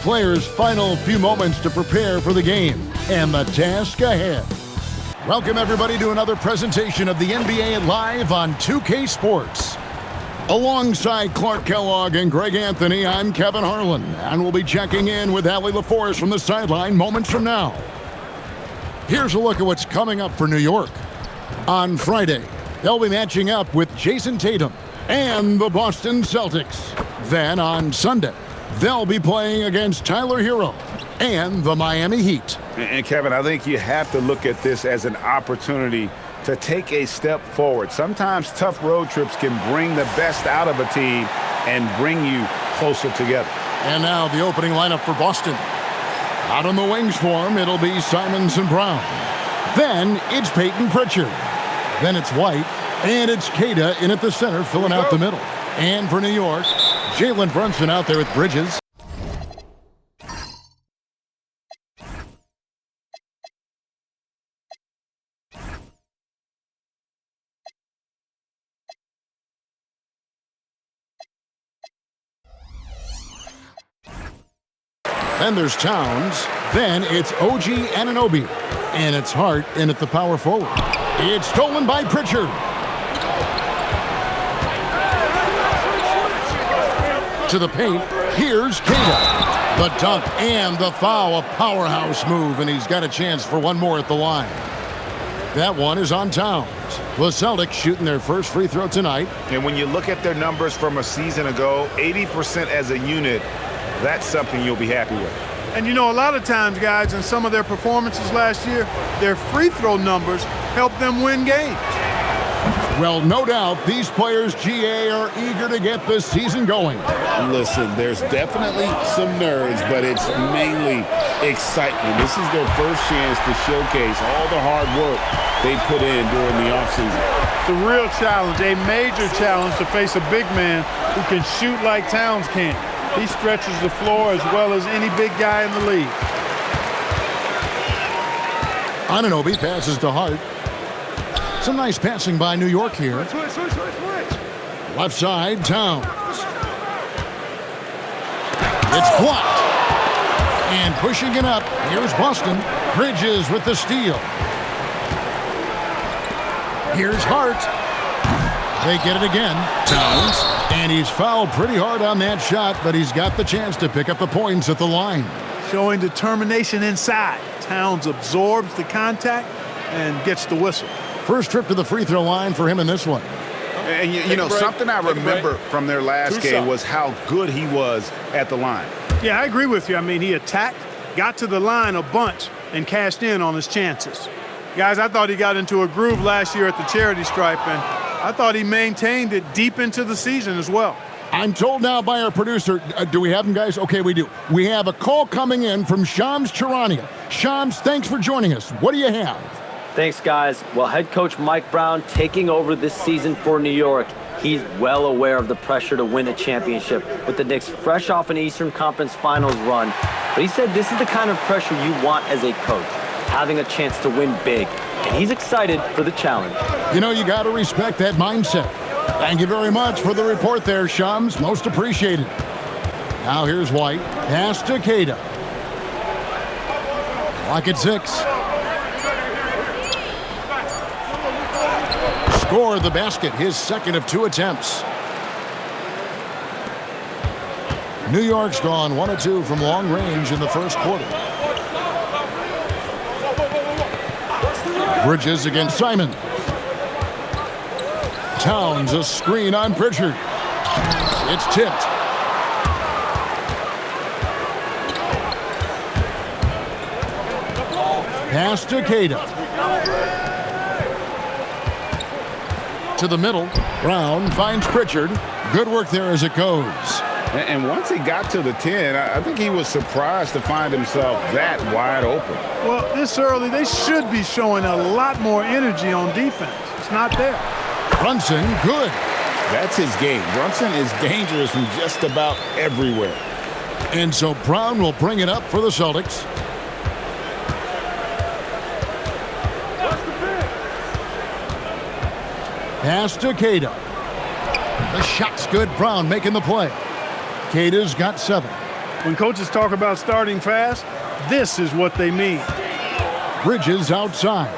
Players' final few moments to prepare for the game and the task ahead. Welcome everybody to another presentation of the NBA Live on 2K Sports. Alongside Clark Kellogg and Greg Anthony, I'm Kevin Harlan, and we'll be checking in with Allie LaForce from the sideline moments from now. Here's a look at what's coming up for New York. On Friday, they'll be matching up with Jason Tatum and the Boston Celtics. Then on Sunday, they'll be playing against Tyler Hero and the Miami Heat. And Kevin, I think you have to look at this as an opportunity to take a step forward. Sometimes tough road trips can bring the best out of a team and bring you closer together. And now the opening lineup for Boston. Out on the wings for him, it'll be Simons and Brown. Then it's Peyton Pritchard. Then it's White. And it's Queta in at the center, filling out the middle. And for New York, Jalen Brunson out there with Bridges. Then there's Towns. Then it's OG Anunoby. And it's Hart in at the power forward. It's stolen by Pritchard. To the paint, here's Queta. The dunk and the foul, a powerhouse move, and he's got a chance for one more at the line. That one is on Towns. The Celtics shooting their first free throw tonight. And when you look at their numbers from a season ago, 80% as a unit, that's something you'll be happy with. And you know, a lot of times, guys, in some of their performances last year, their free throw numbers helped them win games. Well, no doubt, these players, GA, are eager to get this season going. Listen, there's definitely some nerves, but it's mainly excitement. This is their first chance to showcase all the hard work they put in during the offseason. It's a real challenge, a major challenge to face a big man who can shoot like Towns can. He stretches the floor as well as any big guy in the league. Anunoby passes to Hart. Some nice passing by New York here. Left side, Towns. It's blocked. And pushing it up, here's Boston. Bridges with the steal. Here's Hart. They get it again. Towns. And he's fouled pretty hard on that shot, but he's got the chance to pick up the points at the line. Showing determination inside. Towns absorbs the contact and gets the whistle. First trip to the free throw line for him in this one. And you know, something I remember from their last game was how good he was at the line. Yeah, I agree with you. I mean, he attacked, got to the line a bunch, and cashed in on his chances. Guys, I thought he got into a groove last year at the charity stripe, and I thought he maintained it deep into the season as well. I'm told now by our producer, do we have him, guys? Okay, we do. We have a call coming in from Shams Charania. Shams, thanks for joining us. What do you have? Thanks, guys. Well, head coach Mike Brown taking over this season for New York. He's well aware of the pressure to win a championship with the Knicks fresh off an Eastern Conference Finals run. But he said this is the kind of pressure you want as a coach, having a chance to win big. And he's excited for the challenge. You know, you got to respect that mindset. Thank you very much for the report there, Shams. Most appreciated. Now here's White. Pass to Queta. Clock at 6. Score the basket, his second of 2 attempts. New York's gone 1 of 2 from long range in the first quarter. Bridges against Simon. Towns, a screen on Pritchard. It's tipped. Pass to Queta. To the middle. Brown finds Pritchard. Good work there as it goes. And once he got to the 10, I think he was surprised to find himself that wide open. Well, this early, they should be showing a lot more energy on defense. It's not there. Brunson, good. That's his game. Brunson is dangerous from just about everywhere. And so Brown will bring it up for the Celtics. Pass to Queta. The shot's good. Brown making the play. Queta's got 7. When coaches talk about starting fast, this is what they mean. Bridges outside.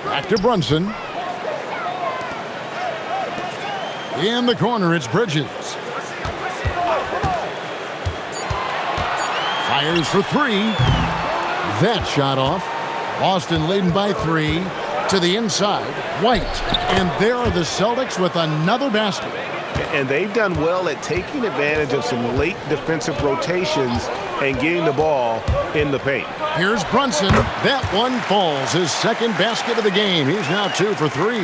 Back to Brunson. In the corner, it's Bridges. Fires for three. That shot off. Boston leading by 3 to the inside. White. And there are the Celtics with another basket. And they've done well at taking advantage of some late defensive rotations and getting the ball in the paint. Here's Brunson. That one falls. His second basket of the game. He's now 2 for 3.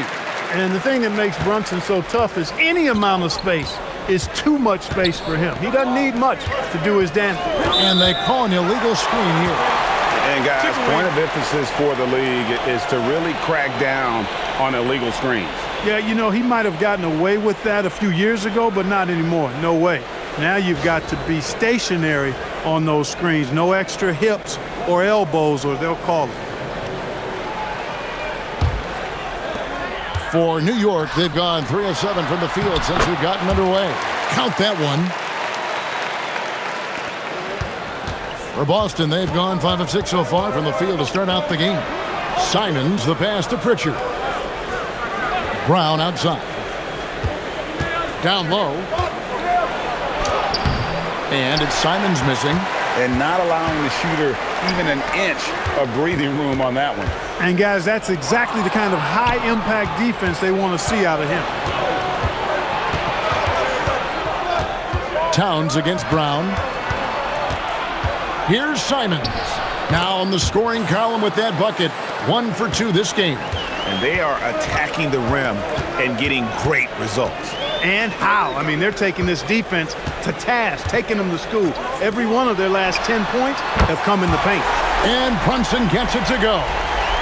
And the thing that makes Brunson so tough is any amount of space is too much space for him. He doesn't need much to do his damage. And they call an illegal screen here. And guys, point of emphasis for the league is to really crack down on illegal screens. Yeah, you know, he might have gotten away with that a few years ago, but not anymore. No way. Now you've got to be stationary on those screens. No extra hips or elbows, or they'll call it. For New York, they've gone 3 of 7 from the field since we've gotten underway. Count that one. For Boston, they've gone 5 of 6 so far from the field to start out the game. Simons, the pass to Pritchard. Brown outside. Down low. And it's Simons missing. And not allowing the shooter even an inch of breathing room on that one. And guys, that's exactly the kind of high-impact defense they want to see out of him. Towns against Brown. Here's Simons. Now on the scoring column with that bucket. 1 for 2 this game. And they are attacking the rim and getting great results. And how? I mean, they're taking this defense to task, taking them to school. Every one of their last 10 points have come in the paint. And Brunson gets it to go.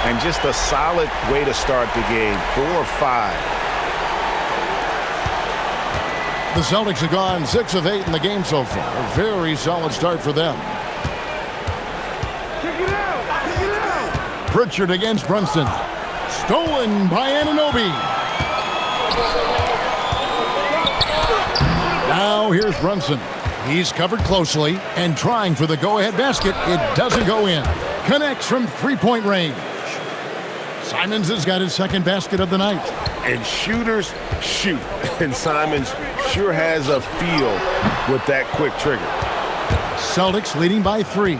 And just a solid way to start the game. 4 of 5. The Celtics have gone 6 of 8 in the game so far. A very solid start for them. Pritchard against Brunson. Stolen by Anunoby. Now here's Brunson. He's covered closely and trying for the go-ahead basket. It doesn't go in. Connects from three-point range. Simons has got his second basket of the night. And shooters shoot. And Simons sure has a feel with that quick trigger. Celtics leading by 3.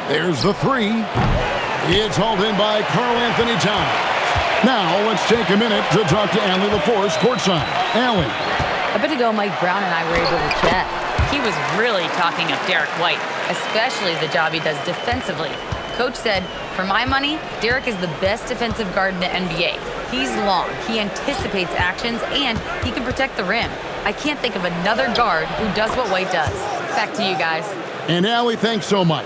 There's the 3. It's hauled in by Karl Anthony Towns. Now let's take a minute to talk to Allie LaForce courtside. Allie. A bit ago, Mike Brown and I were able to chat. He was really talking up Derek White, especially the job he does defensively. Coach said, for my money, Derek is the best defensive guard in the NBA. He's long, he anticipates actions, and he can protect the rim. I can't think of another guard who does what White does. Back to you guys. And Allie, thanks so much.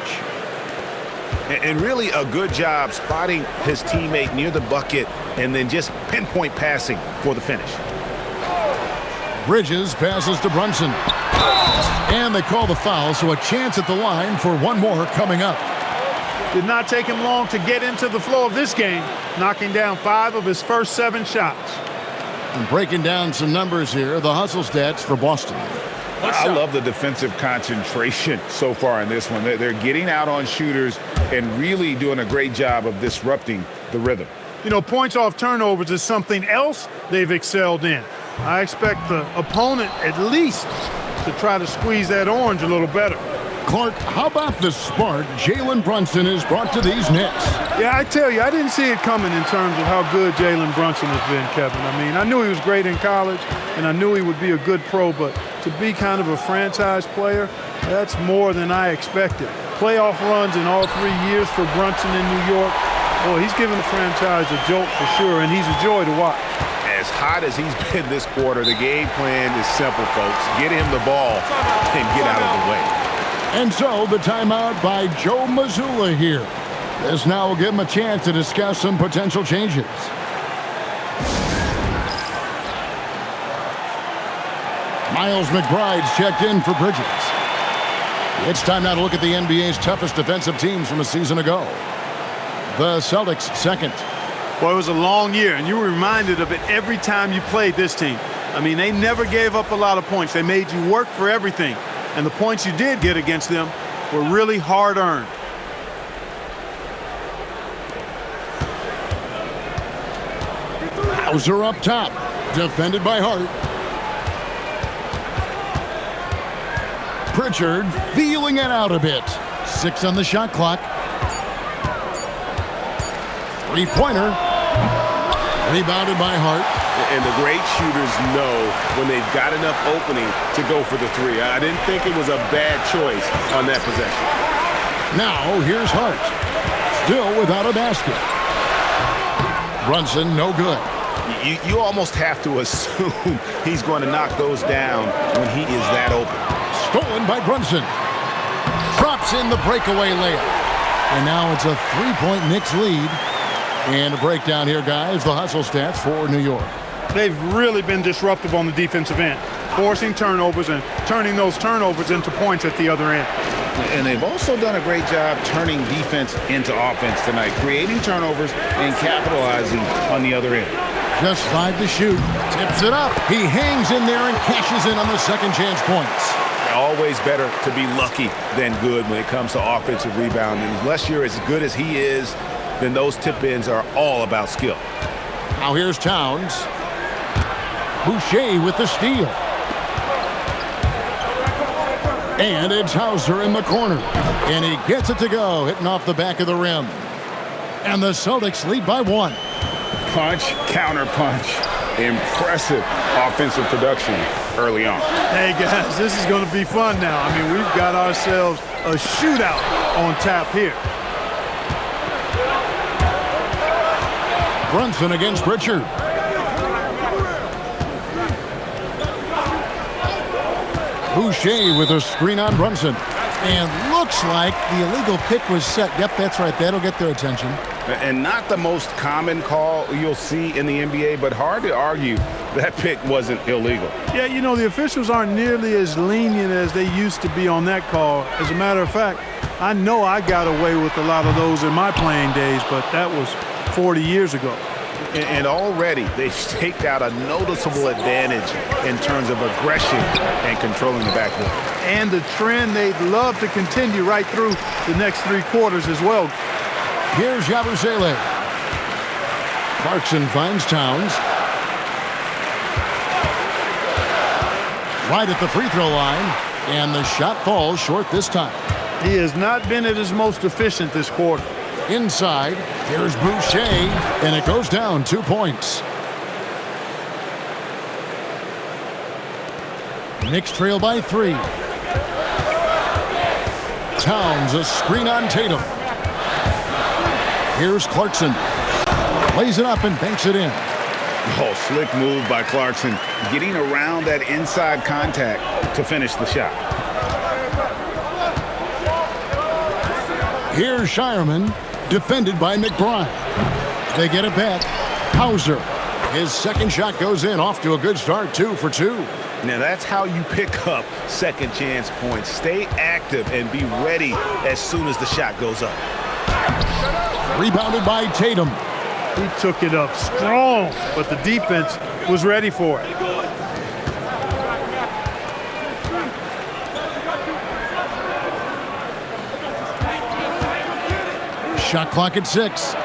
And really a good job spotting his teammate near the bucket and then just pinpoint passing for the finish. Bridges passes to Brunson. And they call the foul, so a chance at the line for one more coming up. Did not take him long to get into the flow of this game, knocking down 5 of his first 7 shots. And breaking down some numbers here, the hustle stats for Boston. I love the defensive concentration so far in this one. They're getting out on shooters and really doing a great job of disrupting the rhythm. You know, points off turnovers is something else they've excelled in. I expect the opponent at least to try to squeeze that orange a little better. Clark, how about the spark Jalen Brunson has brought to these Knicks? Yeah, I tell you, I didn't see it coming in terms of how good Jalen Brunson has been, Kevin. I mean, I knew he was great in college, and I knew he would be a good pro, but to be kind of a franchise player, that's more than I expected. Playoff runs in all 3 years for Brunson in New York. Boy, he's given the franchise a jolt for sure, and he's a joy to watch. As hot as he's been this quarter, the game plan is simple, folks. Get him the ball and get out of the way. And so the timeout by Joe Mazzulla here. This now will give him a chance to discuss some potential changes. Miles McBride's checked in for Bridges. It's time now to look at the NBA's toughest defensive teams from a season ago. The Celtics second. Boy, it was a long year, and you were reminded of it every time you played this team. I mean, they never gave up a lot of points. They made you work for everything. And the points you did get against them were really hard-earned. Hauser up top, defended by Hart. Pritchard feeling it out a bit. 6 on the shot clock. Three-pointer. Rebounded by Hart. And the great shooters know when they've got enough opening to go for the three. I didn't think it was a bad choice on that possession. Now here's Hart. Still without a basket. Brunson, no good. You almost have to assume he's going to knock those down when he is that open. Stolen by Brunson. Drops in the breakaway layup. And now it's a 3-point Knicks lead. And a breakdown here, guys. The hustle stats for New York. They've really been disruptive on the defensive end, forcing turnovers and turning those turnovers into points at the other end. And they've also done a great job turning defense into offense tonight, creating turnovers and capitalizing on the other end. Just 5 to shoot. Tips it up. He hangs in there and cashes in on the second chance points. Always better to be lucky than good when it comes to offensive rebounding. Unless you're as good as he is, then those tip-ins are all about skill. Now here's Towns. Boucher with the steal. And it's Hauser in the corner. And he gets it to go, hitting off the back of the rim. And the Celtics lead by 1. Punch, counter punch. Impressive offensive production early on. Hey, guys, this is going to be fun now. I mean, we've got ourselves a shootout on tap here. Brunson against Pritchard. Boucher with a screen on Brunson. And looks like the illegal pick was set. Yep, that's right. That'll get their attention. And not the most common call you'll see in the NBA, but hard to argue that pick wasn't illegal. Yeah, you know, the officials aren't nearly as lenient as they used to be on that call. As a matter of fact, I know I got away with a lot of those in my playing days, but that was 40 years ago. And already they've staked out a noticeable advantage in terms of aggression and controlling the backcourt. And the trend they'd love to continue right through the next 3 quarters as well. Here's Yabusele. Clarkson finds Towns. Right at the free throw line. And the shot falls short this time. He has not been at his most efficient this quarter. Inside, here's Boucher, and it goes down 2 points. Knicks trail by 3. Towns, a screen on Tatum. Here's Clarkson. Lays it up and banks it in. Oh, slick move by Clarkson, getting around that inside contact to finish the shot. Here's Shireman, defended by McBride. They get it back. Hauser. His second shot goes in, off to a good start, 2 for 2. Now that's how you pick up second chance points. Stay active and be ready as soon as the shot goes up. Rebounded by Tatum. He took it up strong, but the defense was ready for it. Shot clock at 6.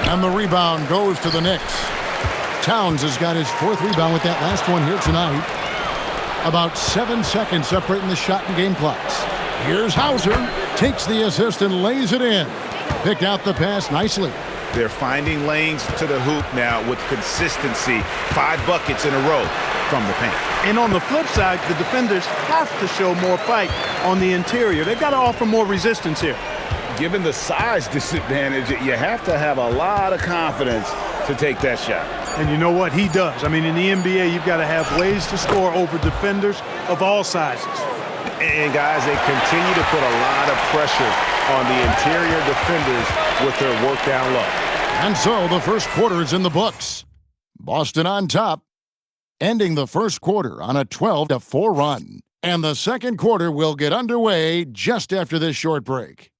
And the rebound goes to the Knicks. Towns has got his 4th rebound with that last one here tonight. About 7 seconds separating the shot and game clocks. Here's Hauser. Takes the assist and lays it in. Picked out the pass nicely. They're finding lanes to the hoop now with consistency. 5 buckets in a row from the paint. And on the flip side, the defenders have to show more fight on the interior. They've got to offer more resistance here. Given the size disadvantage, you have to have a lot of confidence to take that shot. And you know what? He does. I mean, in the NBA, you've got to have ways to score over defenders of all sizes. And, guys, they continue to put a lot of pressure on the interior defenders with their work down low. And so the first quarter is in the books. Boston on top, ending the first quarter on a 12-4 run. And the second quarter will get underway just after this short break.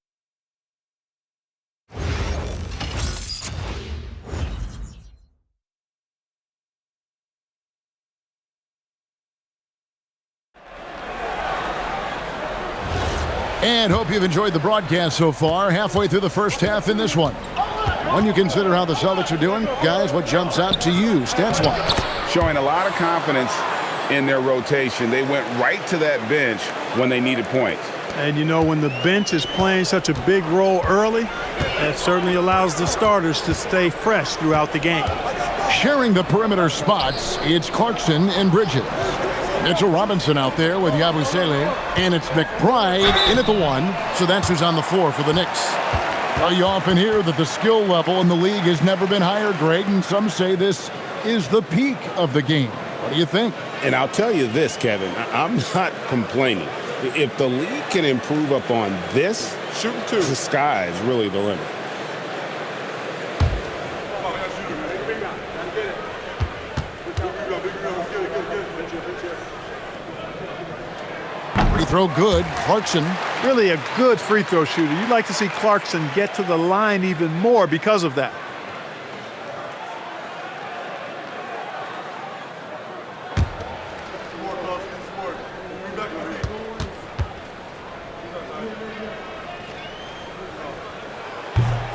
And hope you've enjoyed the broadcast so far. Halfway through the first half in this one. When you consider how the Celtics are doing, guys, what jumps out to you stats-wise? Showing a lot of confidence in their rotation. They went right to that bench when they needed points. And you know, when the bench is playing such a big role early, that certainly allows the starters to stay fresh throughout the game. Sharing the perimeter spots, it's Clarkson and Bridges. Mitchell Robinson out there with Yabusele, and it's McBride in at the 1, so that's who's on the floor for the Knicks. Well, you often hear that the skill level in the league has never been higher, Greg, and some say this is the peak of the game. What do you think? And I'll tell you this, Kevin, I'm not complaining. If the league can improve upon this, the sky is really the limit. Free throw good. Clarkson. Really a good free throw shooter. You'd like to see Clarkson get to the line even more because of that.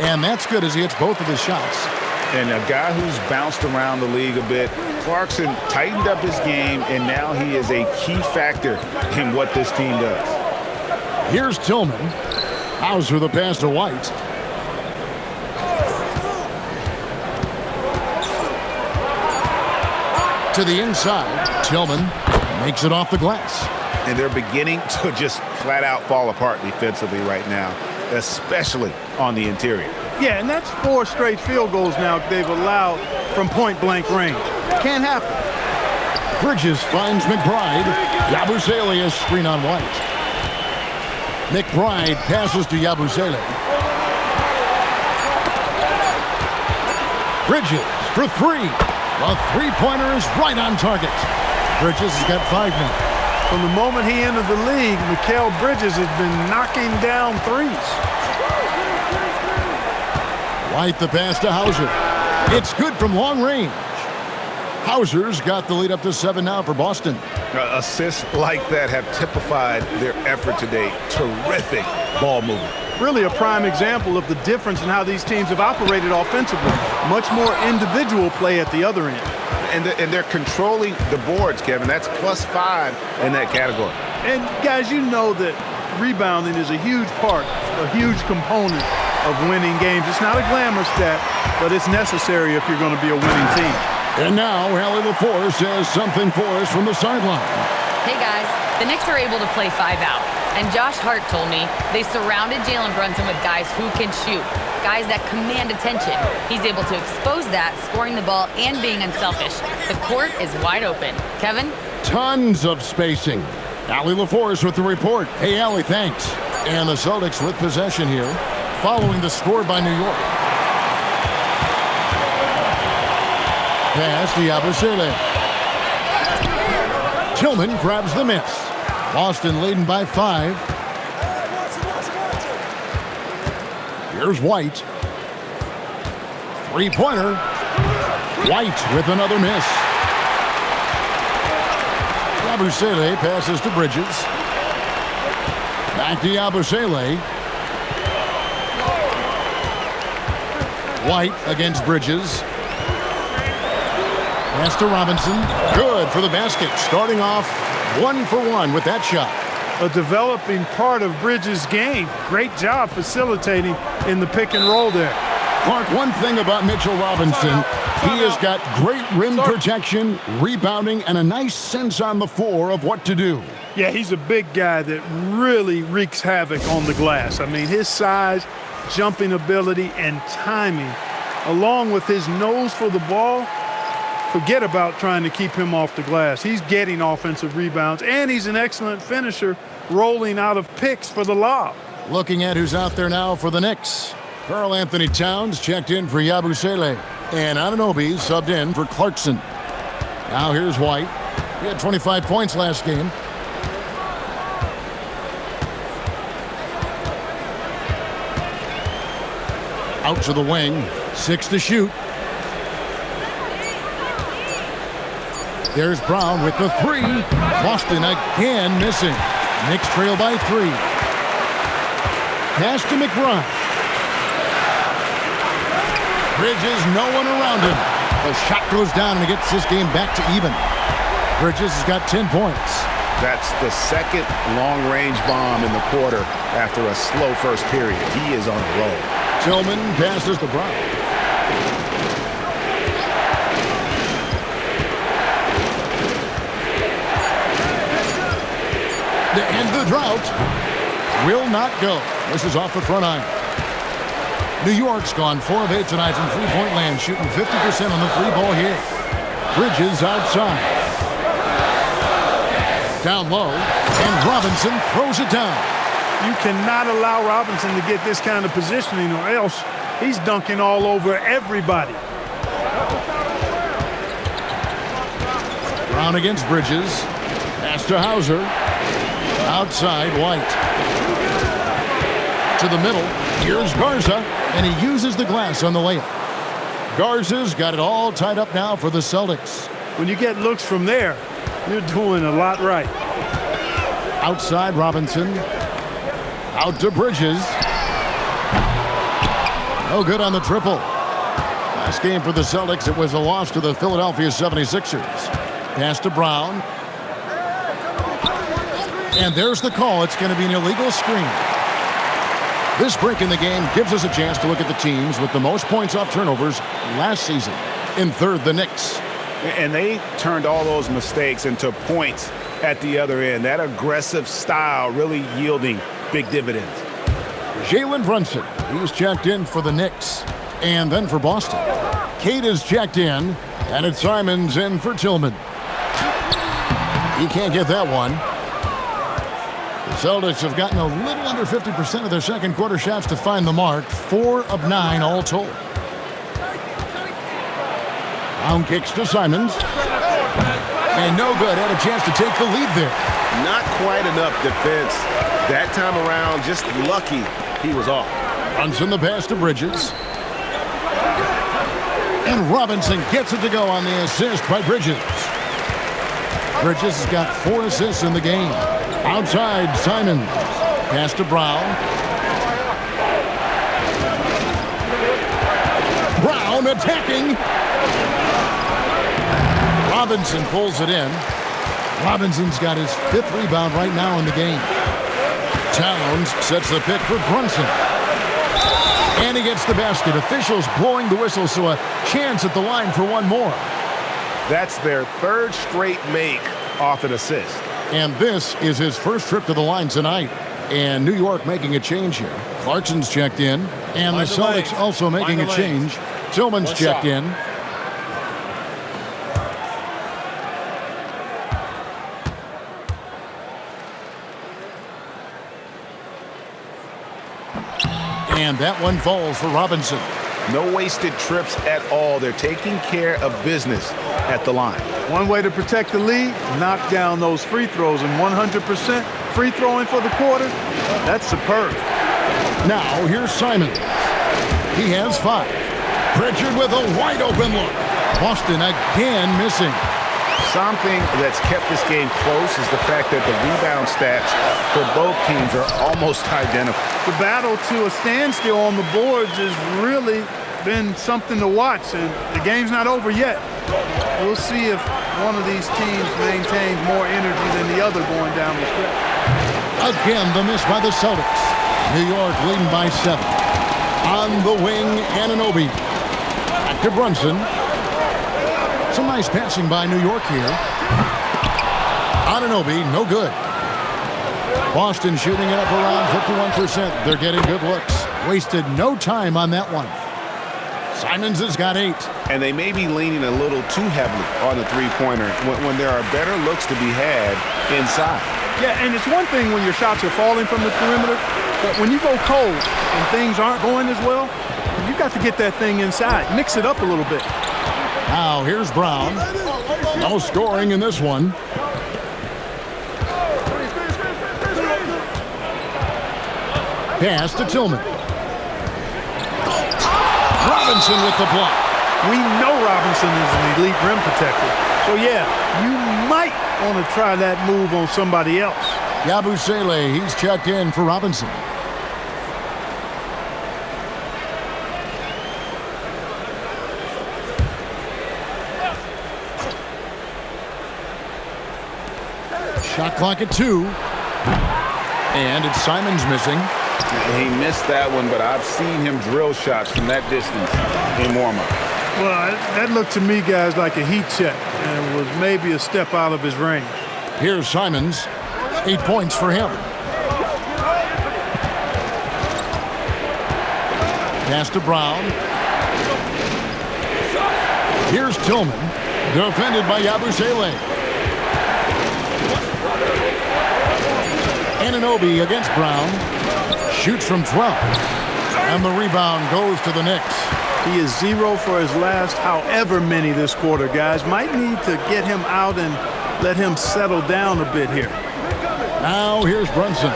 And that's good as he hits both of his shots. And a guy who's bounced around the league a bit, Clarkson tightened up his game, and now he is a key factor in what this team does. Here's Tillman. Hauser the pass to White. To the inside. Tillman makes it off the glass. And they're beginning to just flat out fall apart defensively right now, especially on the interior. Yeah, and that's 4 straight field goals now they've allowed from point-blank range. Can't happen. Bridges finds McBride. Yabusele is screen on White. McBride passes to Yabusele. Bridges for 3. The three-pointer is right on target. Bridges has got 5 now. From the moment he entered the league, Mikal Bridges has been knocking down threes. White the pass to Hauser. It's good from long range. Hauser's got the lead up to 7 now for Boston. Assists like that have typified their effort today. Terrific ball movement. Really a prime example of the difference in how these teams have operated offensively. Much more individual play at the other end. And they're controlling the boards, Kevin. That's +5 in that category. And guys, you know that rebounding is a huge part, a huge component of winning games. It's not a glamour stat, but it's necessary if you're going to be a winning team. And now, Allie LaForce says something for us from the sideline. Hey guys, the Knicks are able to play 5 out. And Josh Hart told me they surrounded Jalen Brunson with guys who can shoot, guys that command attention. He's able to expose that, scoring the ball and being unselfish. The court is wide open. Kevin? Tons of spacing. Allie LaForce with the report. Hey, Allie, thanks. And the Celtics with possession here, following the score by New York. Pass to Yabusele. Tillman grabs the miss. Boston leading by 5. Here's White. Three-pointer. White with another miss. Yabusele passes to Bridges. Back to Yabusele. White against Bridges. Pass to Robinson. Good for the basket. Starting off 1 for 1 with that shot. A developing part of Bridges' game. Great job facilitating in the pick and roll there. Clark, one thing about Mitchell Robinson, he has got great rim protection, rebounding, and a nice sense on the floor of what to do. Yeah, he's a big guy that really wreaks havoc on the glass. I mean, his size, jumping ability, and timing, along with his nose for the ball, forget about trying to keep him off the glass. He's getting offensive rebounds, and he's an excellent finisher, rolling out of picks for the lob. Looking at who's out there now for the Knicks. Karl Anthony Towns checked in for Yabusele, and Anunoby subbed in for Clarkson. Now here's White. He had 25 points last game. Out to the wing, 6 to shoot. There's Brown with the 3. Boston again missing. Knicks trail by 3. Pass to McBride. Bridges, no one around him. The shot goes down and it gets this game back to even. Bridges has got 10 points. That's the second long-range bomb in the quarter after a slow first period. He is on a roll. Tillman passes to Brown. To end the drought, will not go. This is off the front iron. New York's gone 4 of 8 tonight from three-point land, shooting 50% on the free ball here. Bridges outside. Down low, and Robinson throws it down. You cannot allow Robinson to get this kind of positioning, or else he's dunking all over everybody. Brown against Bridges. Pass to Hauser. Outside, White. To the middle. Here's Garza, and he uses the glass on the layup. Garza's got it all tied up now for the Celtics. When you get looks from there, you're doing a lot right. Outside, Robinson. Out to Bridges. No good on the triple. Last game for the Celtics, it was a loss to the Philadelphia 76ers. Pass to Brown. And there's the call. It's going to be an illegal screen. This break in the game gives us a chance to look at the teams with the most points off turnovers last season. In third, the Knicks. And they turned all those mistakes into points at the other end. That aggressive style really yielding big dividends. Jalen Brunson, he's checked in for the Knicks. And then for Boston. Cade is checked in, and it's Simons in for Tillman. He can't get that one. The Celtics have gotten a little under 50% of their second quarter shots to find the mark. 4 of 9 all told. Brown kicks to Simons. And no good. Had a chance to take the lead there. Not quite enough defense. That time around, just lucky he was off. Brunson the pass to Bridges. And Robinson gets it to go on the assist by Bridges. Bridges has got 4 assists in the game. Outside, Simons. Pass to Brown. Brown attacking. Robinson pulls it in. Robinson's got his 5th rebound right now in the game. Towns sets the pick for Brunson. And he gets the basket. Officials blowing the whistle, so a chance at the line for one more. That's their 3rd straight make off an assist. And this is his first trip to the line tonight. And New York making a change here. Clarkson's checked in. And the Celtics also making a change. Tillman's checked in. And that one falls for Robinson. No wasted trips at all. They're taking care of business at the line. One way to protect the lead, knock down those free throws, and 100% free throwing for the quarter, that's superb. Now here's Simons. He has 5. Pritchard with a wide open look. Boston again missing. Something that's kept this game close is the fact that the rebound stats for both teams are almost identical. The battle to a standstill on the boards has really been something to watch, and the game's not over yet. We'll see if one of these teams maintains more energy than the other going down the stretch. Again, the miss by the Celtics. New York leading by 7. On the wing, Anunoby. Back to Brunson. Some nice passing by New York here. Anunoby, no good. Boston shooting it up around 51%. They're getting good looks. Wasted no time on that one. Simons has got 8. And they may be leaning a little too heavily on the three-pointer when there are better looks to be had inside. Yeah, and it's one thing when your shots are falling from the perimeter, but when you go cold and things aren't going as well, you got to get that thing inside. Mix it up a little bit. Now here's Brown. No scoring in this one. Pass to Tillman. Robinson with the block. We know Robinson is an elite rim protector. So, yeah, you might want to try that move on somebody else. Yabusele, he's checked in for Robinson. Shot clock at 2. And it's Simons missing. He missed that one, but I've seen him drill shots from that distance in warm-up. Well, that looked to me, guys, like a heat check and was maybe a step out of his range. Here's Simons. 8 points for him. Pass to Brown. Here's Tillman. Defended by Yabusele. Anunoby against Brown. Shoots from 12. And the rebound goes to the Knicks. He is 0 for his last however many this quarter, guys. Might need to get him out and let him settle down a bit here. Now here's Brunson.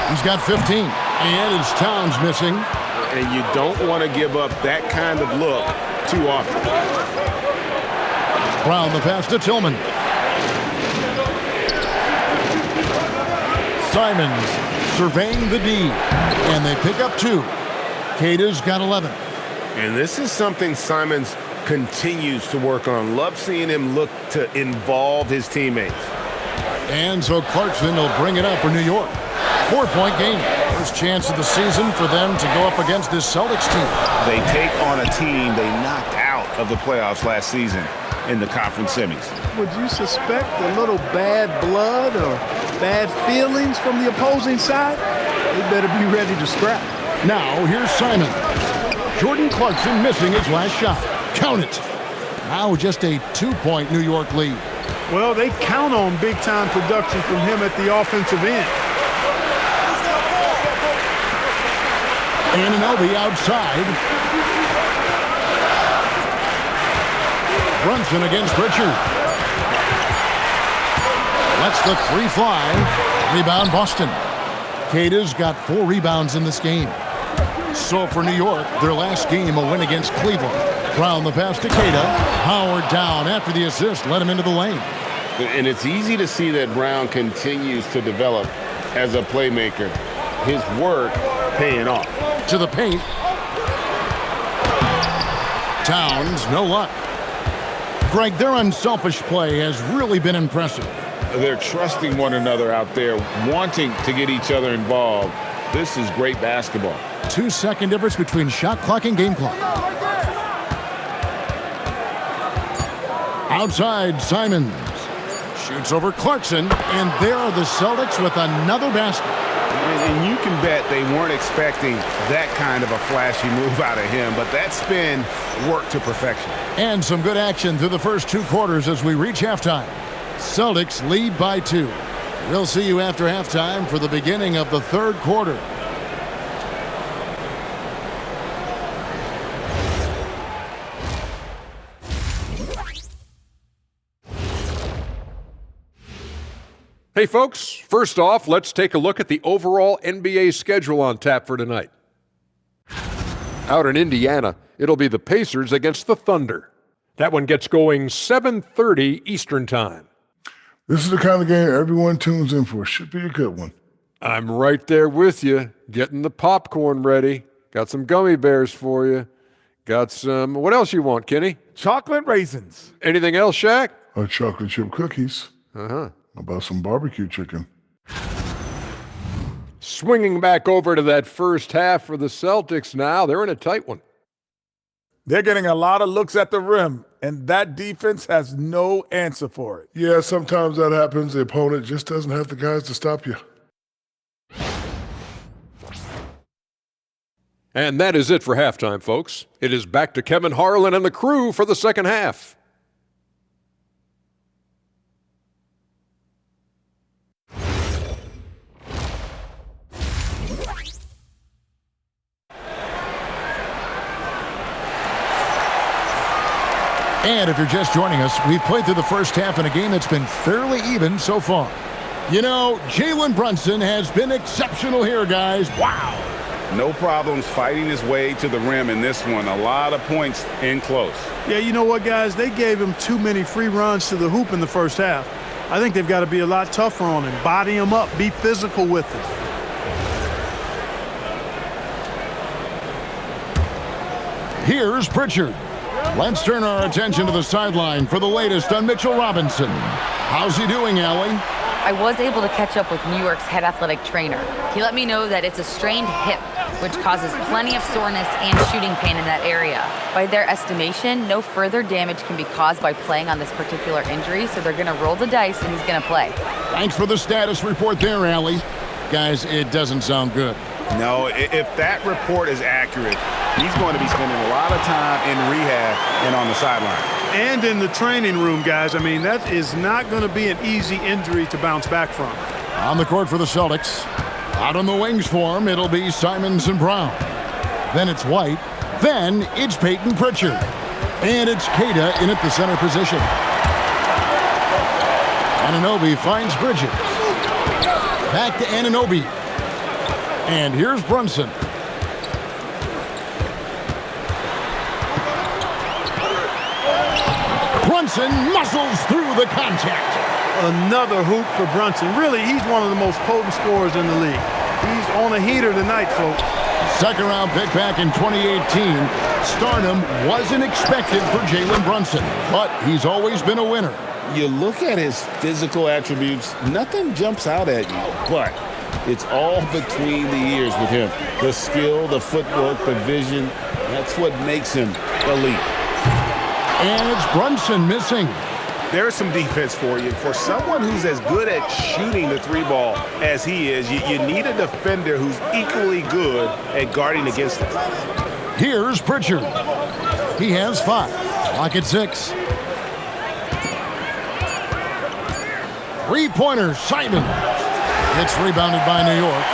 He's got 15. And it's Towns missing. And you don't want to give up that kind of look too often. Brown the pass to Tillman. Simons surveying the D. And they pick up 2. Keita's got 11. And this is something Simons continues to work on. Love seeing him look to involve his teammates. And so Clarkson will bring it up for New York. 4-point game. First chance of the season for them to go up against this Celtics team. They take on a team they knocked out of the playoffs last season in the conference semis. Would you suspect a little bad blood or bad feelings from the opposing side? They better be ready to scrap. Now here's Simon. Jordan Clarkson missing his last shot. Count it. Now just a 2-point New York lead. Well, they count on big-time production from him at the offensive end. Anunoby outside. Brunson against Pritchard. Lets the 3 fly. Rebound Boston. Keita's got 4 rebounds in this game. So for New York, their last game a win against Cleveland. Brown the pass to Keita. Howard down after the assist. Let him into the lane. And it's easy to see that Brown continues to develop as a playmaker. His work paying off. To the paint. Towns, no luck. Greg, their unselfish play has really been impressive. They're trusting one another out there, wanting to get each other involved. This is great basketball. 2-second difference between shot clock and game clock. Outside, Simons. Shoots over Clarkson, and there are the Celtics with another basket. And you can bet they weren't expecting that kind of a flashy move out of him, but that spin worked to perfection. And some good action through the first 2 quarters as we reach halftime. Celtics lead by 2. We'll see you after halftime for the beginning of the 3rd quarter. Hey folks, first off, let's take a look at the overall NBA schedule on tap for tonight. Out in Indiana, it'll be the Pacers against the Thunder. That one gets going 7:30 Eastern Time. This is the kind of game everyone tunes in for. Should be a good one. I'm right there with you, getting the popcorn ready. Got some gummy bears for you. Got some, what else you want, Kenny? Chocolate raisins. Anything else, Shaq? Chocolate chip cookies. Uh-huh. How about some barbecue chicken? Swinging back over to that first half for the Celtics now. They're in a tight one. They're getting a lot of looks at the rim, and that defense has no answer for it. Yeah, sometimes that happens. The opponent just doesn't have the guys to stop you. And that is it for halftime, folks. It is back to Kevin Harlan and the crew for the second half. And if you're just joining us, we've played through the first half in a game that's been fairly even so far. You know, Jalen Brunson has been exceptional here, guys. Wow. No problems fighting his way to the rim in this one. A lot of points in close. Yeah, you know what, guys? They gave him too many free runs to the hoop in the first half. I think they've got to be a lot tougher on him. Body him up. Be physical with him. Here's Pritchard. Let's turn our attention to the sideline for the latest on Mitchell Robinson. How's he doing, Allie? I was able to catch up with New York's head athletic trainer. He let me know that it's a strained hip, which causes plenty of soreness and shooting pain in that area. By their estimation, no further damage can be caused by playing on this particular injury, so they're going to roll the dice and he's going to play. Thanks for the status report there, Allie. Guys, it doesn't sound good. No, if that report is accurate, he's going to be spending a lot of time in rehab and on the sideline. And in the training room, guys. I mean, that is not going to be an easy injury to bounce back from. On the court for the Celtics. Out on the wings for him, it'll be Simons and Brown. Then it's White. Then it's Peyton Pritchard. And it's Queta in at the center position. Anunoby finds Bridges. Back to Anunoby. And here's Brunson. Brunson muscles through the contact. Another hoop for Brunson. Really, he's one of the most potent scorers in the league. He's on a heater tonight, folks. Second-round pick back in 2018. Stardom wasn't expected for Jalen Brunson, but he's always been a winner. You look at his physical attributes, nothing jumps out at you, but it's all between the ears with him. The skill, the footwork, the vision, that's what makes him elite. And it's Brunson missing. There's some defense for you. For someone who's as good at shooting the three ball as he is, you need a defender who's equally good at guarding against it. Here's Pritchard. He has 5. Clock at 6. Three-pointer, Simons. It's rebounded by New York.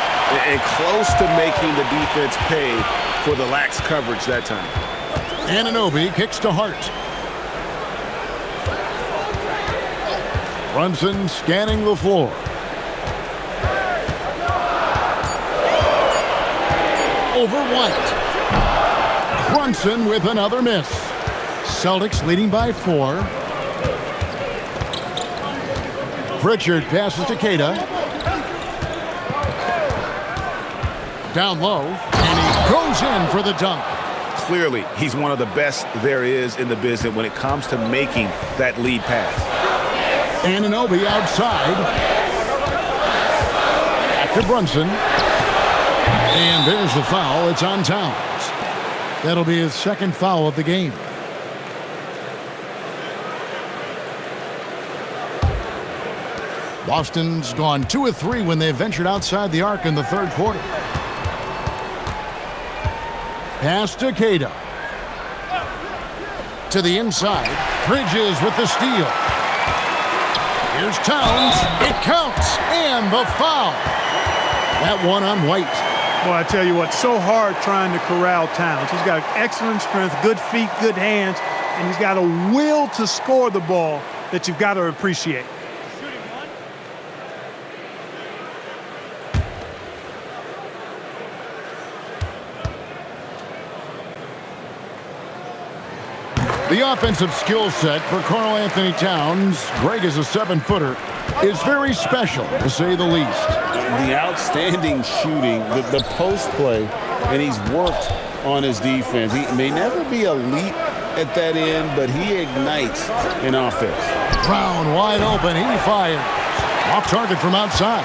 And close to making the defense pay for the lax coverage that time. Anunoby kicks to Hart. Brunson scanning the floor. Over White. Brunson with another miss. Celtics leading by 4. Pritchard passes to Queta. Down low, and he goes in for the dunk. Clearly, he's one of the best there is in the business when it comes to making that lead pass. Anunoby outside. Back to Brunson. And there's the foul. It's on Towns. That'll be his second foul of the game. Boston's gone 2 of 3 when they ventured outside the arc in the third quarter. Pass to Queta. To the inside. Bridges with the steal. Here's Towns. It counts. And the foul. That one on White. Well, I tell you what, so hard trying to corral Towns. He's got excellent strength, good feet, good hands, and he's got a will to score the ball that you've got to appreciate. The offensive skill set for Karl Anthony Towns, Greg is a 7-footer, is very special, to say the least. The outstanding shooting, the post play, and he's worked on his defense. He may never be elite at that end, but he ignites in offense. Brown wide open, he fires. Off target from outside.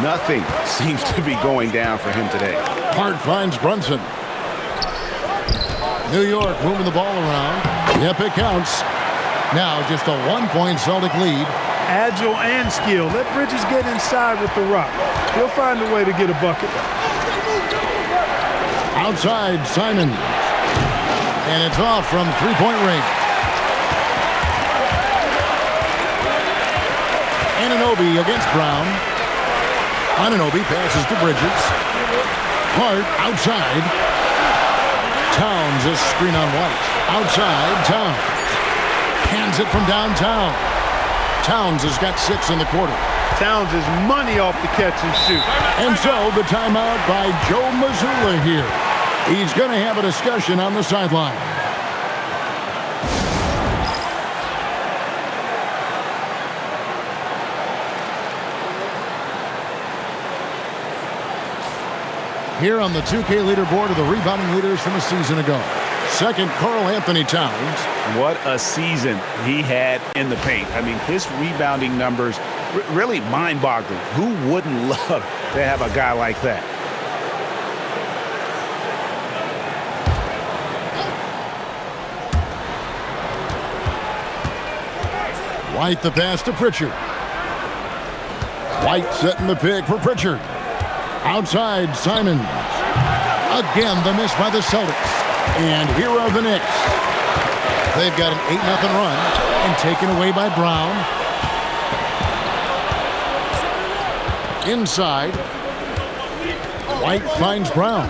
Nothing seems to be going down for him today. Hart finds Brunson. New York moving the ball around. Yep, it counts. Now just a 1-point Celtic lead. Agile and skill. Let Bridges get inside with the rock. He'll find a way to get a bucket. Outside, Simons. And it's off from three-point range. Anunoby against Brown. Anunoby passes to Bridges. Hart outside. Towns, a screen on White. Outside, Towns. Hands it from downtown. Towns has got 6 in the quarter. Towns is money off the catch and shoot. And so the timeout by Joe Mazzulla here. He's going to have a discussion on the sideline. Here on the 2K leaderboard are the rebounding leaders from a season ago. Second, Karl Anthony Towns. What a season he had in the paint. I mean, his rebounding numbers Really mind-boggling. Who wouldn't love to have a guy like that? White the pass to Pritchard. White setting the pick for Pritchard. Outside, Simons. Again, the miss by the Celtics. And here are the Knicks. They've got an 8-0 run and taken away by Brown. Inside. White finds Brown.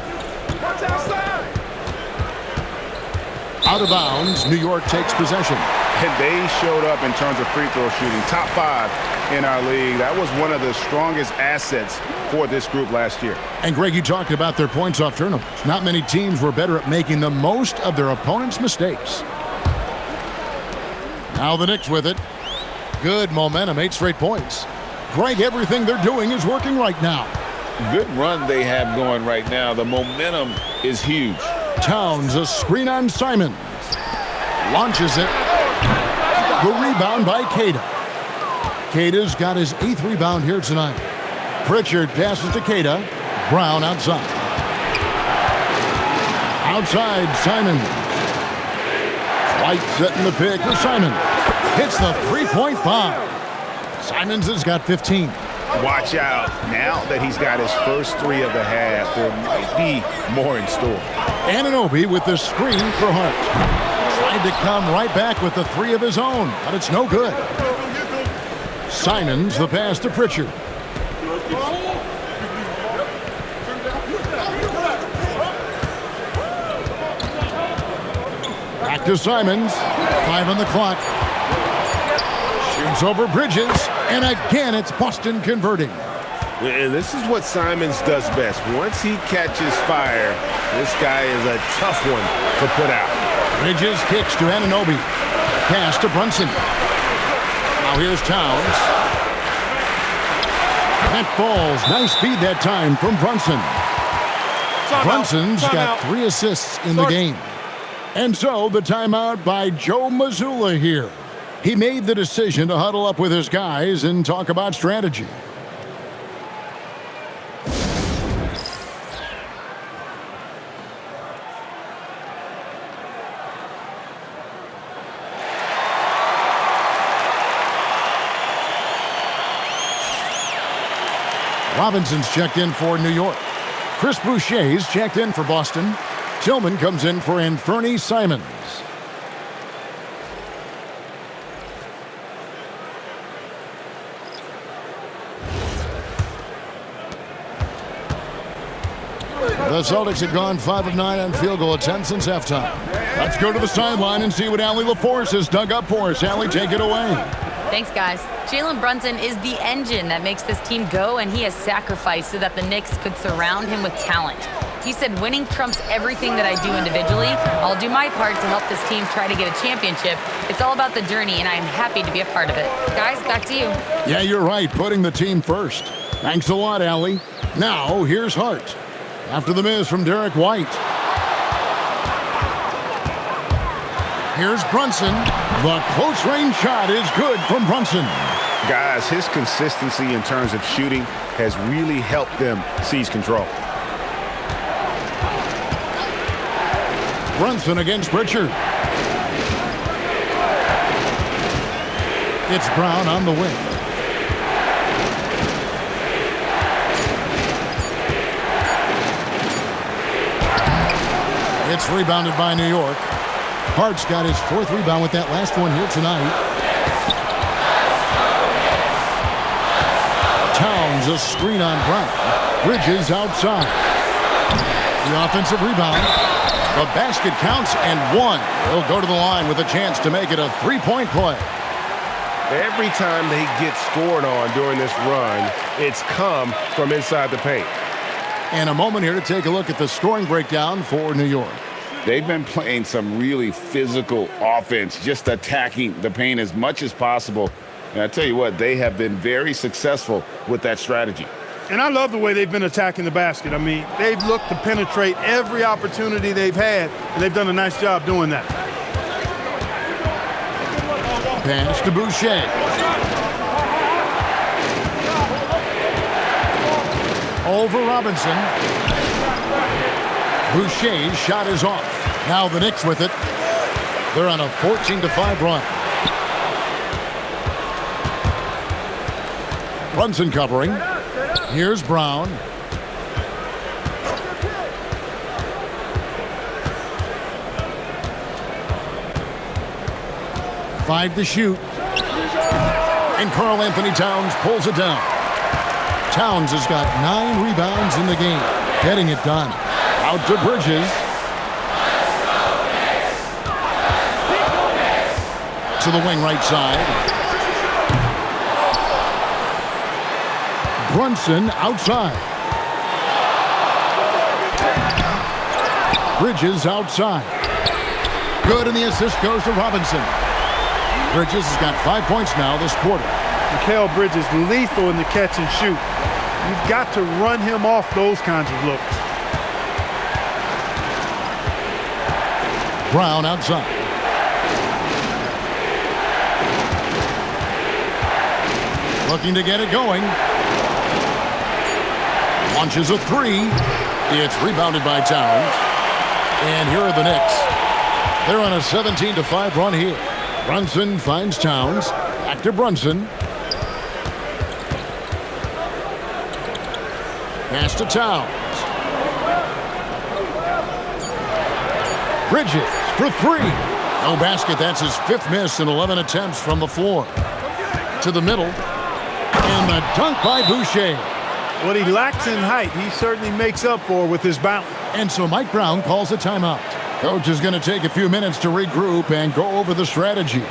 Out of bounds, New York takes possession. And they showed up in terms of free throw shooting. Top 5 in our league. That was one of the strongest assets for this group last year. And Greg, you talked about their points off turnovers. Not many teams were better at making the most of their opponent's mistakes. Now the Knicks with it. Good momentum, 8 straight points. Greg, everything they're doing is working right now. Good run they have going right now. The momentum is huge. Towns, a screen on Simons. Launches it. The rebound by Queta. Queta's got his 8th rebound here tonight. Pritchard passes to Queta. Brown outside. Outside, Simons. White setting the pick for Simons. Hits the three-point bomb. Simons has got 15. Watch out. Now that he's got his first 3 of the half, there might be more in store. Anunoby with the screen for Hart. Tried to come right back with the 3 of his own, but it's no good. Simons, the pass to Pritchard. Back to Simons. 5 on the clock. Shoots over Bridges, and again it's Boston converting. And this is what Simons does best. Once he catches fire, this guy is a tough one to put out. Bridges kicks to Anunoby. Pass to Brunson. Now here's Towns. That falls. Nice feed that time from Brunson. Brunson's got 3 assists in the game. And so the timeout by Joe Mazzulla here. He made the decision to huddle up with his guys and talk about strategy. Robinson's checked in for New York. Chris Boucher's checked in for Boston. Tillman comes in for Anthony Simons. The Celtics have gone 5 of 9 on field goal attempts since halftime. Let's go to the sideline and see what Allie LaForce has dug up for us. Allie, take it away. Thanks, guys. Jalen Brunson is the engine that makes this team go, and he has sacrificed so that the Knicks could surround him with talent. He said, winning trumps everything that I do individually. I'll do my part to help this team try to get a championship. It's all about the journey, and I am happy to be a part of it. Guys, back to you. Yeah, you're right, putting the team first. Thanks a lot, Allie. Now, here's Hart. After the miss from Derek White. Here's Brunson. The close-range shot is good from Brunson. Guys, his consistency in terms of shooting has really helped them seize control. Brunson against Pritchard. It's Brown on the wing. It's rebounded by New York. Hart's got his 4th rebound with that last one here tonight. Towns a screen on Brown. Bridges outside. The offensive rebound. The basket counts and 1. He'll go to the line with a chance to make it a 3-point play. Every time they get scored on during this run, it's come from inside the paint. And a moment here to take a look at the scoring breakdown for New York. They've been playing some really physical offense, just attacking the paint as much as possible. And I tell you what, they have been very successful with that strategy. And I love the way they've been attacking the basket. I mean, they've looked to penetrate every opportunity they've had, and they've done a nice job doing that. Pass to Boucher. Over Robinson. Boucher's shot is off. Now the Knicks with it. They're on a 14-5 run. Brunson covering. Here's Brown. Five to shoot. And Karl-Anthony Towns pulls it down. Towns has got 9 rebounds in the game. Getting it done. Out to Bridges. To the wing right side. Brunson outside. Bridges outside. Good, and the assist goes to Robinson. Bridges has got 5 points now this quarter. Mikal Bridges lethal in the catch and shoot. You've got to run him off those kinds of looks. Brown outside. Looking to get it going. Launches a three. It's rebounded by Towns. And here are the Knicks. They're on a 17-5 run here. Brunson finds Towns. Back to Brunson. Pass to Towns. Bridges for three. No basket. That's his 5th miss in 11 attempts from the floor. To the middle. And the dunk by Boucher. What he lacks in height, he certainly makes up for with his balance. And so Mike Brown calls a timeout. Coach is going to take a few minutes to regroup and go over the strategy.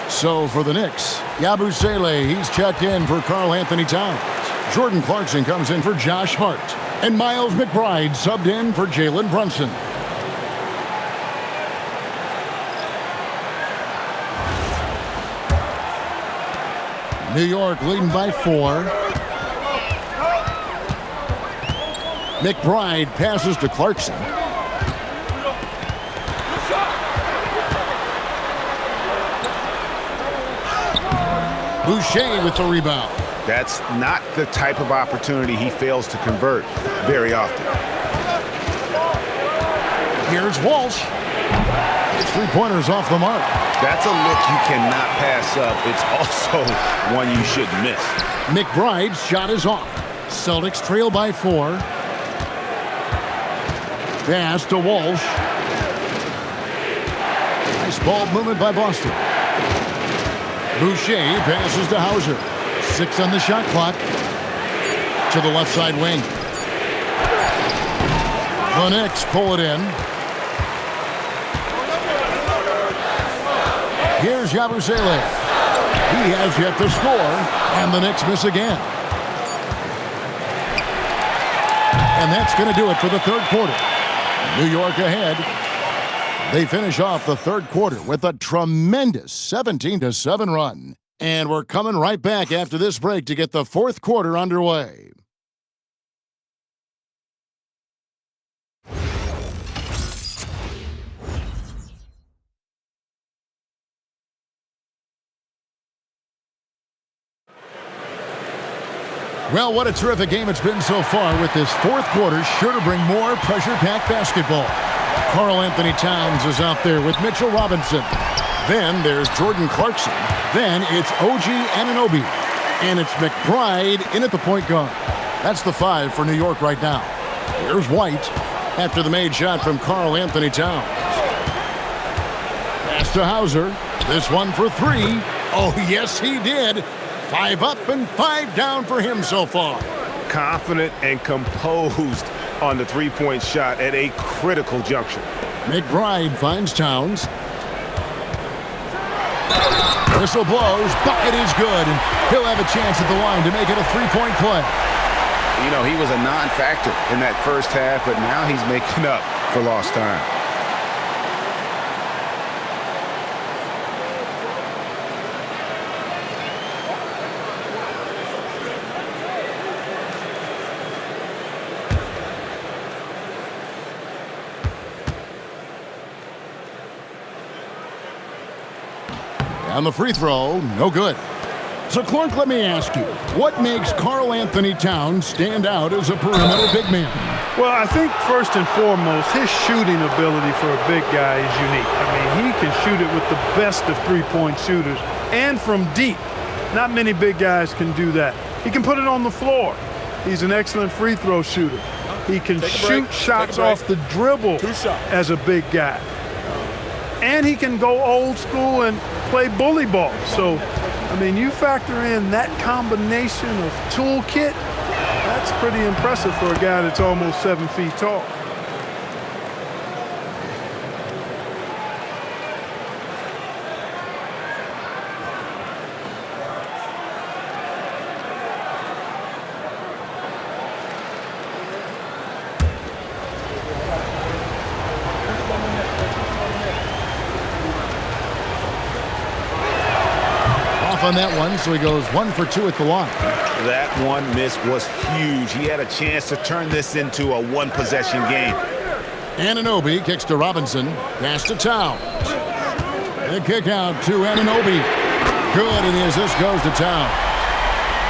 So for the Knicks, Yabusele, he's checked in for Karl-Anthony Towns. Jordan Clarkson comes in for Josh Hart. And Miles McBride subbed in for Jalen Brunson. New York leading by 4. McBride passes to Clarkson. Boucher with the rebound. That's not the type of opportunity he fails to convert very often. Here's Walsh. His 3-pointers off the mark. That's a look you cannot pass up. It's also one you shouldn't miss. McBride's shot is off. Celtics trail by 4. Pass to Walsh. Nice ball movement by Boston. Boucher passes to Hauser. 6 on the shot clock. To the left side wing. The Knicks pull it in. Here's Yabusele. He has yet to score, and the Knicks miss again. And that's going to do it for the third quarter. New York ahead. They finish off the third quarter with a tremendous 17-7 run. And we're coming right back after this break to get the fourth quarter underway. Well, what a terrific game it's been so far, with this fourth quarter sure to bring more pressure-packed basketball. Karl-Anthony Towns is out there with Mitchell Robinson. Then there's Jordan Clarkson. Then it's OG Anunoby. And it's McBride in at the point guard. That's the 5 for New York right now. Here's White after the made shot from Karl-Anthony Towns. Pass to Hauser. This one for 3. Oh, yes, he did. 5 up and 5 down for him so far. Confident and composed on the three-point shot at a critical juncture. McBride finds Towns. Whistle blows. Bucket is good. And he'll have a chance at the line to make it a 3-point play. You know, he was a non-factor in that first half, but now he's making up for lost time. And the free throw, no good. So, Clark, let me ask you, what makes Karl Anthony Towns stand out as a perimeter big man? Well, I think first and foremost, his shooting ability for a big guy is unique. I mean, he can shoot it with the best of three-point shooters and from deep. Not many big guys can do that. He can put it on the floor. He's an excellent free throw shooter. He can shoot shots off the dribble as a big guy. And he can go old school and play bully ball. So, I mean, you factor in that combination of toolkit, that's pretty impressive for a guy that's almost 7 feet tall. On that one, so he goes 1 for 2 at the line. That one miss was huge. He had a chance to turn this into a one-possession game. Anunoby kicks to Robinson. Pass to Towns. The kick out to Anunoby. Good, and the assist goes to Towns.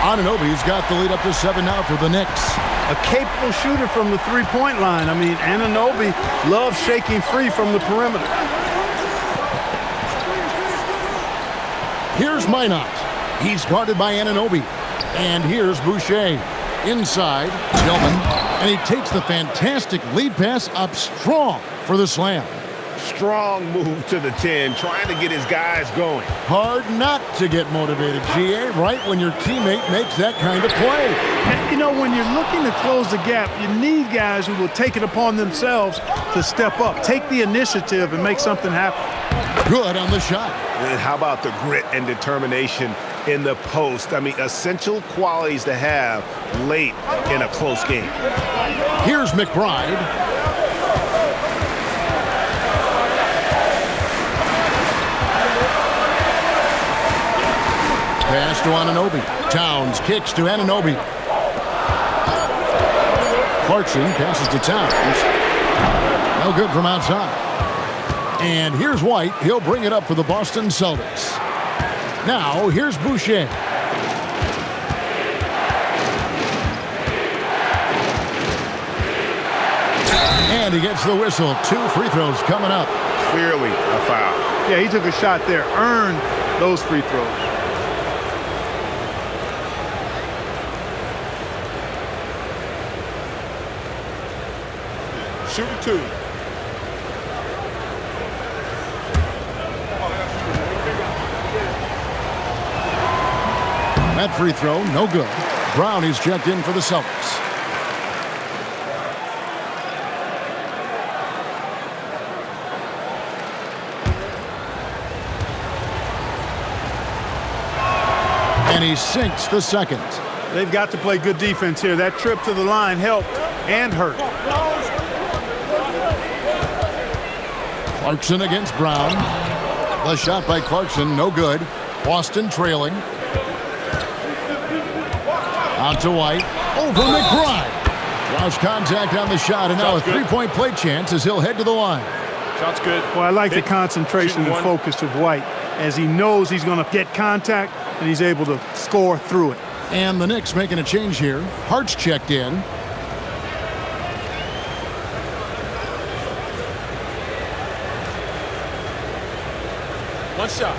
Anunoby's got the lead up to 7 now for the Knicks. A capable shooter from the three-point line. I mean, Anunoby loves shaking free from the perimeter. Here's Minot. He's guarded by Anunoby. And here's Boucher. Inside, Tillman. And he takes the fantastic lead pass up strong for the slam. Strong move to the 10, trying to get his guys going. Hard not to get motivated, GA, right when your teammate makes that kind of play. And, you know, when you're looking to close the gap, you need guys who will take it upon themselves to step up, take the initiative, and make something happen. Good on the shot. And how about the grit and determination in the post? I mean, essential qualities to have late in a close game. Here's McBride. Pass to Anunoby. Towns kicks to Anunoby. Clarkson passes to Towns. No good from outside. And here's White. He'll bring it up for the Boston Celtics. Now, here's Boucher. And he gets the whistle. 2 free throws coming up. Clearly a foul. Yeah, he took a shot there. Earned those free throws. Shoot it 2. That free throw, no good. Brown is checked in for the Celtics. And he sinks the second. They've got to play good defense here. That trip to the line helped and hurt. Clarkson against Brown. The shot by Clarkson, no good. Boston trailing. Out to White. Over McBride. Lost contact on the shot, and now a three-point play chance as he'll head to the line. Shot's good. Well, I like the concentration and focus of White as he knows he's going to get contact and he's able to score through it. And the Knicks making a change here. Hart's checked in. One shot.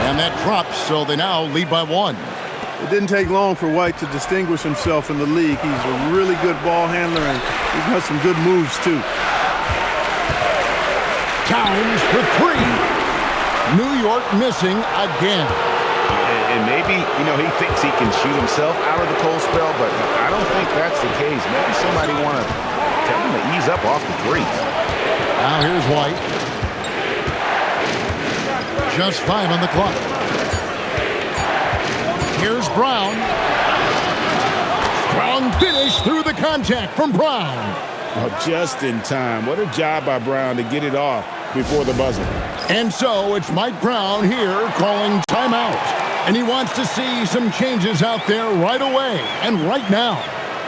And that drops, so they now lead by 1. It didn't take long for White to distinguish himself in the league. He's a really good ball handler, and he's got some good moves, too. Towns for 3. New York missing again. And maybe, he thinks he can shoot himself out of the cold spell, but I don't think that's the case. Maybe somebody want to tell him to ease up off the threes. Now here's White. Just 5 on the clock. Here's Brown. Strong finish through the contact from Brown. Oh, just in time. What a job by Brown to get it off before the buzzer. And so it's Mike Brown here calling timeout. And he wants to see some changes out there right away and right now.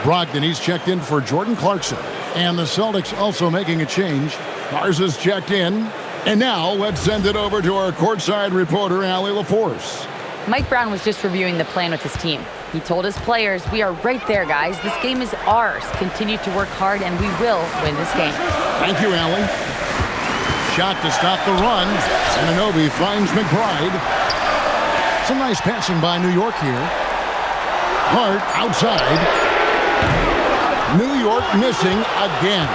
Brogdon, he's checked in for Jordan Clarkson. And the Celtics also making a change. Garza's checked in. And now let's send it over to our courtside reporter, Allie LaForce. Mike Brown was just reviewing the plan with his team. He told his players, "We are right there, guys. This game is ours. Continue to work hard, and we will win this game." Thank you, Allie. Shot to stop the run. Anunoby finds McBride. Some nice passing by New York here. Hart outside. New York missing again.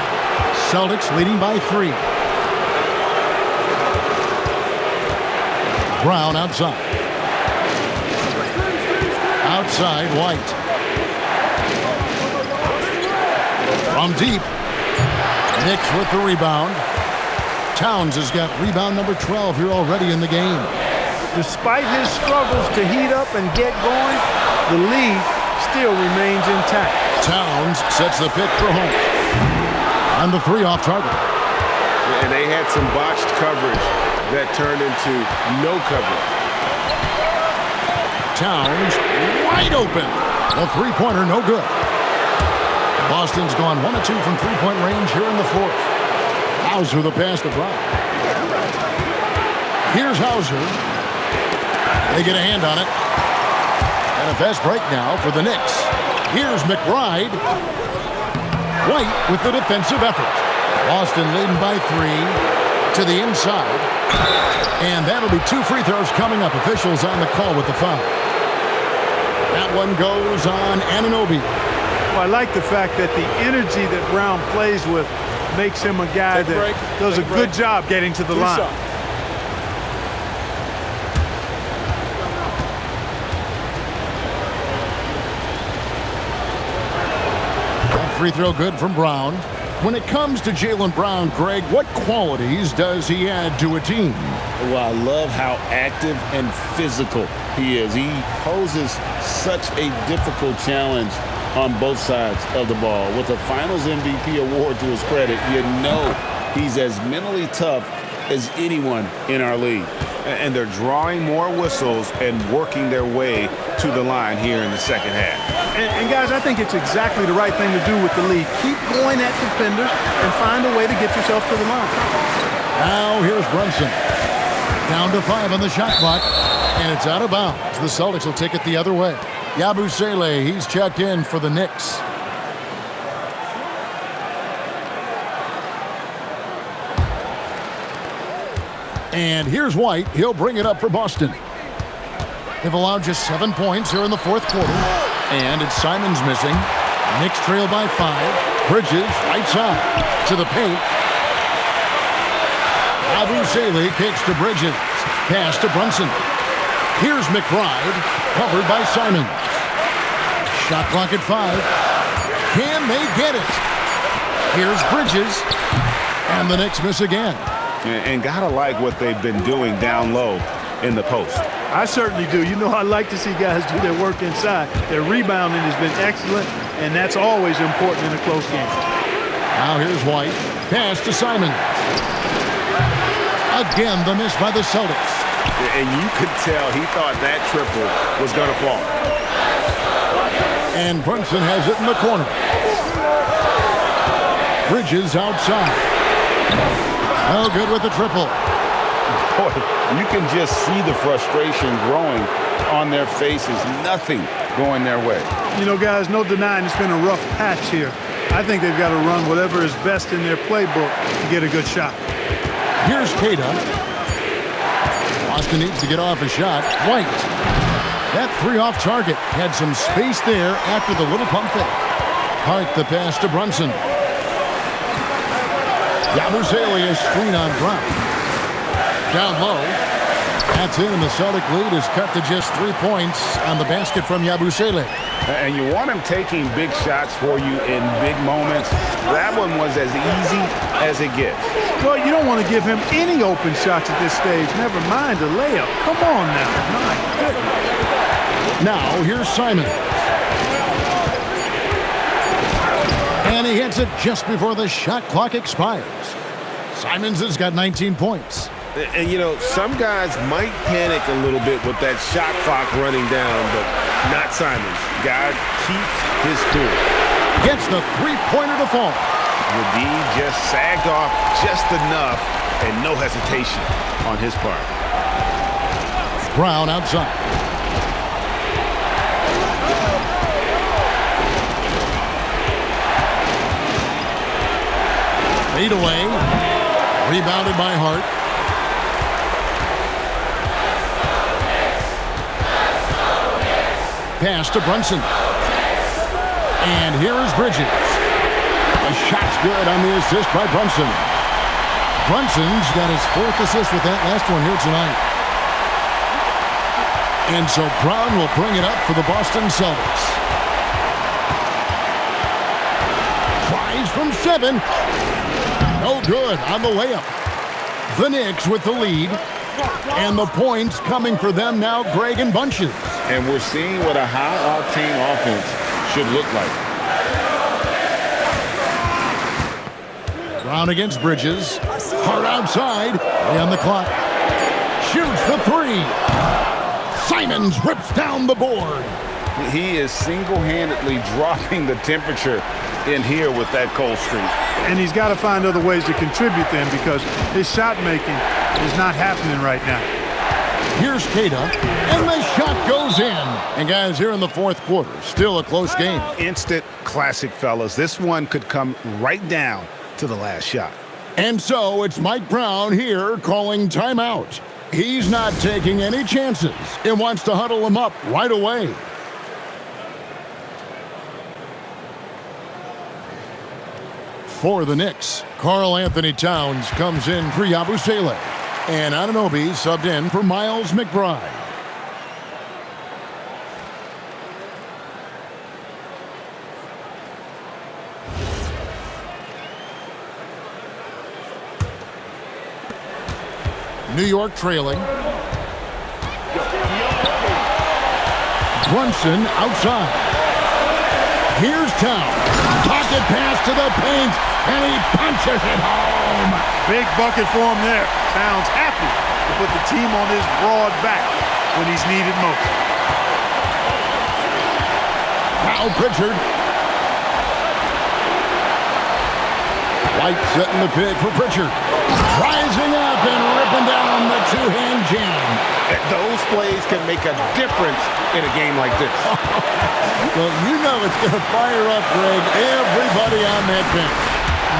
Celtics leading by 3. Brown outside. Outside, White. From deep. Knicks with the rebound. Towns has got rebound number 12 here already in the game. Despite his struggles to heat up and get going, the lead still remains intact. Towns sets the pick for home. And the 3 off target. And they had some botched coverage that turned into no coverage. Towns wide open. The 3-pointer no good. Boston's gone 1 of 2 from 3-point range here in the 4th. Hauser the pass to Brown. Here's Hauser. They get a hand on it. And a fast break now for the Knicks. Here's McBride. White with the defensive effort. Boston leading by 3 to the inside. And that'll be 2 free throws coming up. Officials on the call with the foul. That one goes on Anunoby. Well, I like the fact that the energy that Brown plays with makes him a guy that does a good job getting to the line. That free throw good from Brown. When it comes to Jaylen Brown, Greg, what qualities does he add to a team? Well, I love how active and physical he is. He poses such a difficult challenge on both sides of the ball. With a Finals MVP award to his credit, you know he's as mentally tough as anyone in our league. And they're drawing more whistles and working their way to the line here in the second half. And guys, I think it's exactly the right thing to do with the lead. Keep going at defenders and find a way to get yourself to the line. Now here's Brunson. Down to 5 on the shot clock, and it's out of bounds. The Celtics will take it the other way. Yabusele, he's checked in for the Knicks. And here's White. He'll bring it up for Boston. They've allowed just 7 points here in the 4th quarter. And it's Simons missing. Knicks trail by 5. Bridges right side to the paint. Yabusele kicks to Bridges. Pass to Brunson. Here's McBride, covered by Simons. Shot clock at 5. Can they get it? Here's Bridges. And the Knicks miss again. And gotta like what they've been doing down low in the post. I certainly do. You know, I like to see guys do their work inside. Their rebounding has been excellent, and that's always important in a close game. Now here's White. Pass to Simons. Again, the miss by the Celtics. And you could tell he thought that triple was going to fall. And Brunson has it in the corner. Bridges outside. Well, good with the triple. Boy, you can just see the frustration growing on their faces. Nothing going their way. You know, guys, no denying it's been a rough patch here. I think they've got to run whatever is best in their playbook to get a good shot. Here's Queta. Boston needs to get off a shot. White. That 3 off target. Had some space there after the little pump fake. Hart the pass to Brunson. Yabusele is screen on Brown. Down low. That's in, and the Celtic lead is cut to just 3 points on the basket from Yabusele. And you want him taking big shots for you in big moments. That one was as easy as it gets. Well, you don't want to give him any open shots at this stage. Never mind a layup. Come on now. My goodness. Now, here's Simon. And he hits it just before the shot clock expires. Simons has got 19 points. And, you know, some guys might panic a little bit with that shot clock running down, but not Simons. Guy keeps his cool. Gets the three-pointer to fall. The D just sagged off just enough and no hesitation on his part. Brown outside. Fade away. Rebounded by Hart. Pass to Brunson. And here is Bridges. The shot's good on the assist by Brunson. Brunson's got his 4th assist with that last one here tonight. And so Brown will bring it up for the Boston Celtics. Tries from 7. No good on the layup. The Knicks with the lead. And the points coming for them now, Greg, in bunches. And we're seeing what a high-octane offense should look like. Brown against Bridges. Hart outside. On the clock. Shoots the 3. Simons rips down the board. He is single-handedly dropping the temperature in here with that cold streak. And he's got to find other ways to contribute then, because his shot making is not happening right now. Here's Keita, and the shot goes in. And guys, here in the 4th quarter, still a close game. Instant classic, fellas. This one could come right down to the last shot. And so it's Mike Brown here calling timeout. He's not taking any chances and wants to huddle him up right away. For the Knicks, Karl Anthony Towns comes in for Yabusele. And Anunoby subbed in for Miles McBride. New York trailing. Brunson outside. Here's Towns. Pocket pass to the paint, and he punches it home. Big bucket for him there. Towns happy to put the team on his broad back when he's needed most. Now Pritchard. White setting the pick for Pritchard. Rising up and ripping down the two-hand jam. Those plays can make a difference in a game like this. Well, you know it's going to fire up, Greg, everybody on that bench.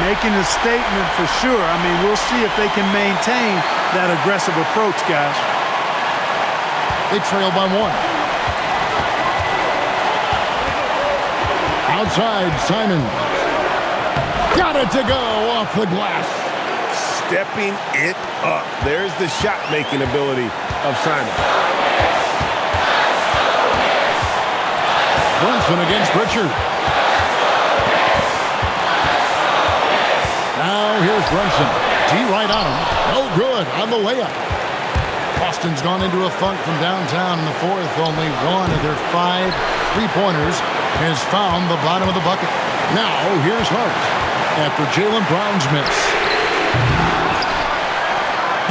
Making a statement for sure. I mean, we'll see if they can maintain that aggressive approach, guys. They trail by 1. Outside, Simon. Got it to go off the glass. Stepping it up. There's the shot-making ability of Simon. Brunson against Pritchard. Now here's Brunson. D right on him. No good on the layup. Boston's gone into a funk from downtown in the 4th. Only 1 of their 5 3-pointers has found the bottom of the bucket. Now here's Hart after Jaylen Brown's miss.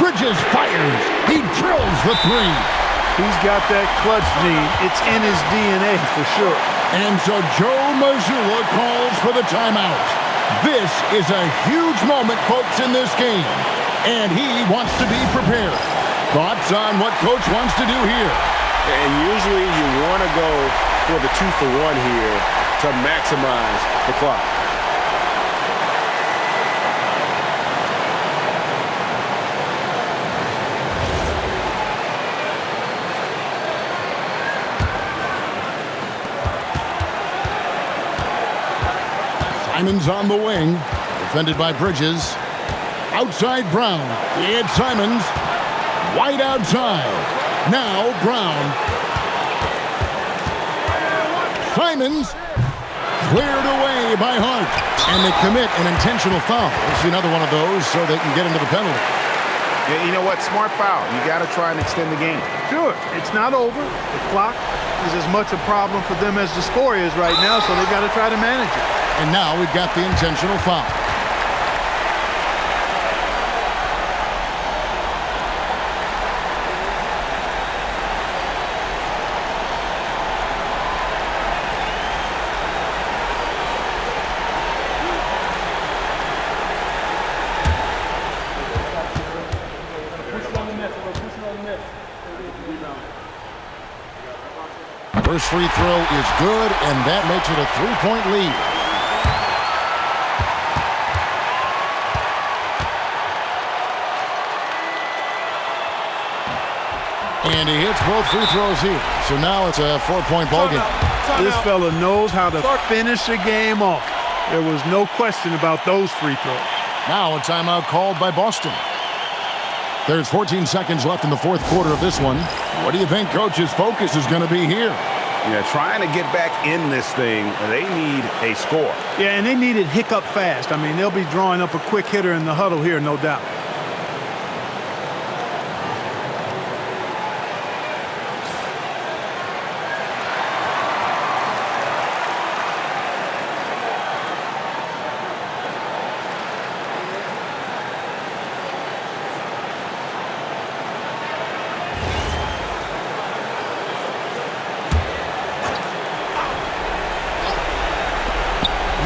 Bridges fires. He drills the 3. He's got that clutch gene. It's in his DNA for sure. And so Joe Mazzulla calls for the timeout. This is a huge moment, folks, in this game. And he wants to be prepared. Thoughts on what Coach wants to do here? And usually you want to go for the 2-for-1 here to maximize the clock. Simons on the wing, defended by Bridges. Outside Brown. It's Simons. White outside. Now Brown. Simons cleared away by Hart. And they commit an intentional foul. We'll see another one of those so they can get into the penalty. Yeah, you know what? Smart foul. You got to try and extend the game. Sure. It's not over. The clock is as much a problem for them as the score is right now, so they got to try to manage it. And now we've got the intentional foul. First free throw is good, and that makes it a 3-point lead. And he hits both free throws here. So now it's a 4-point ballgame. This fella knows how to finish a game off. There was no question about those free throws. Now a timeout called by Boston. There's 14 seconds left in the fourth quarter of this one. What do you think Coach's focus is going to be here? Yeah, trying to get back in this thing, they need a score. Yeah, and they need it hiccup fast. I mean, they'll be drawing up a quick hitter in the huddle here, no doubt.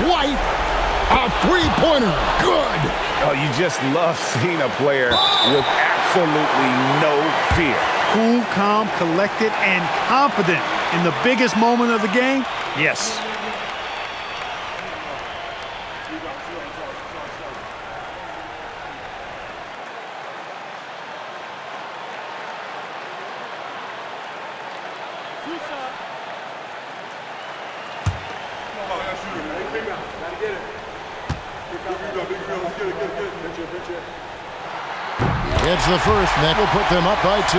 White, a three-pointer, good. Oh, you just love seeing a player with absolutely no fear. Cool, calm, collected, and confident in the biggest moment of the game? Yes. It's the first, and that will put them up by 2.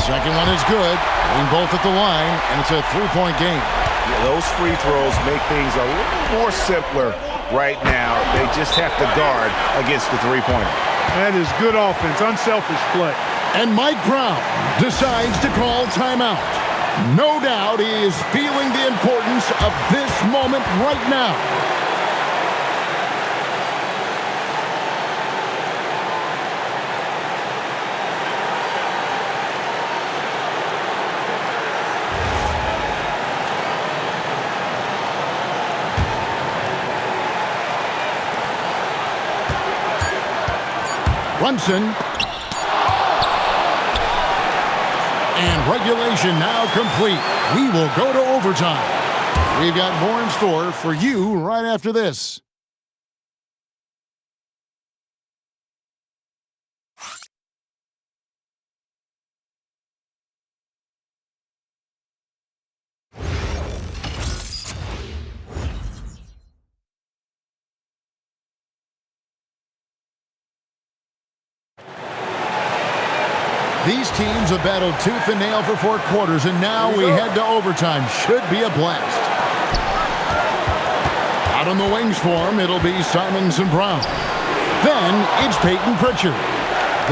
Second one is good. Hitting both at the line, and it's a 3-point game. Yeah, those free throws make things a little more simpler right now. They just have to guard against the three-pointer. That is good offense, unselfish play. And Mike Brown decides to call timeout. No doubt he is feeling the importance of this moment right now. Brunson. And regulation now complete. We will go to overtime. We've got more in store for you right after this. These teams have battled tooth and nail for 4 quarters, and now we head to overtime. Should be a blast. Out on the wings for him, it'll be Simons and Brown. Then it's Peyton Pritchard.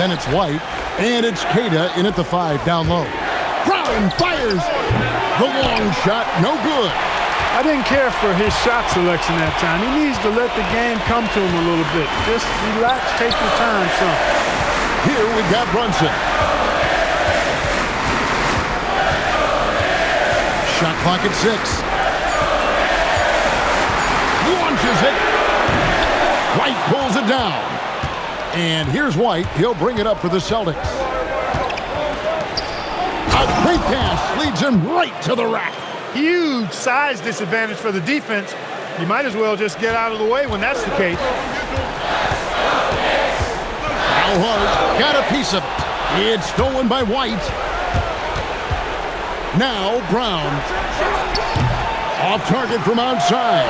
Then it's White, and it's Cada in at the 5 down low. Brown fires. The long shot, no good. I didn't care for his shot selection that time. He needs to let the game come to him a little bit. Just relax, take your time, son. Here we've got Brunson. Shot clock at 6. Launches it. White pulls it down. And here's White. He'll bring it up for the Celtics. A great pass leads him right to the rack. Huge size disadvantage for the defense. You might as well just get out of the way when that's the case. Al Hart got a piece of it. It's stolen by White. Now Brown. Off target from outside.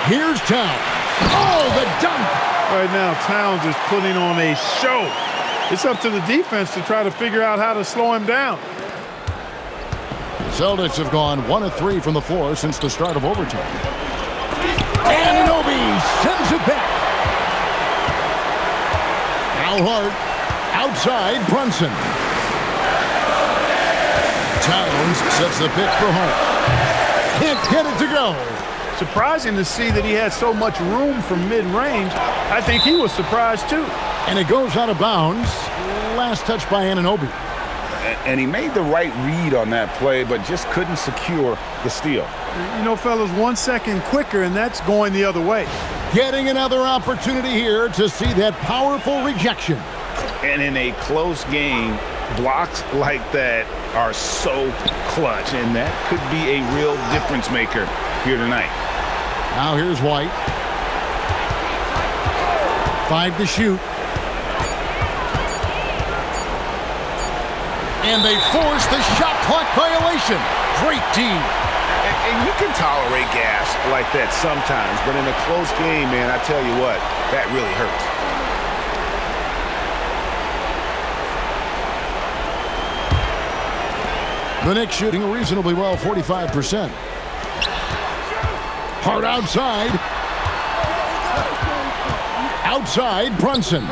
Here's Towns. Oh, the dunk! Right now, Towns is putting on a show. It's up to the defense to try to figure out how to slow him down. Celtics have gone 1 of 3 from the floor since the start of overtime. Anunoby sends it back. Al Hart outside Brunson. Towns sets the pitch for home. Can't get it to go. Surprising to see that he had so much room from mid-range. I think he was surprised too. And it goes out of bounds. Last touch by Anunoby. And he made the right read on that play, but just couldn't secure the steal. You know, fellas, 1 second quicker, and that's going the other way. Getting another opportunity here to see that powerful rejection. And in a close game, blocks like that are so clutch, and that could be a real difference maker here tonight. Now here's White. 5 to shoot. And they force the shot clock violation. Great D. And you can tolerate gas like that sometimes, but in a close game, man, I tell you what, that really hurts. The Knicks shooting reasonably well, 45%. Hard outside. Outside, Brunson.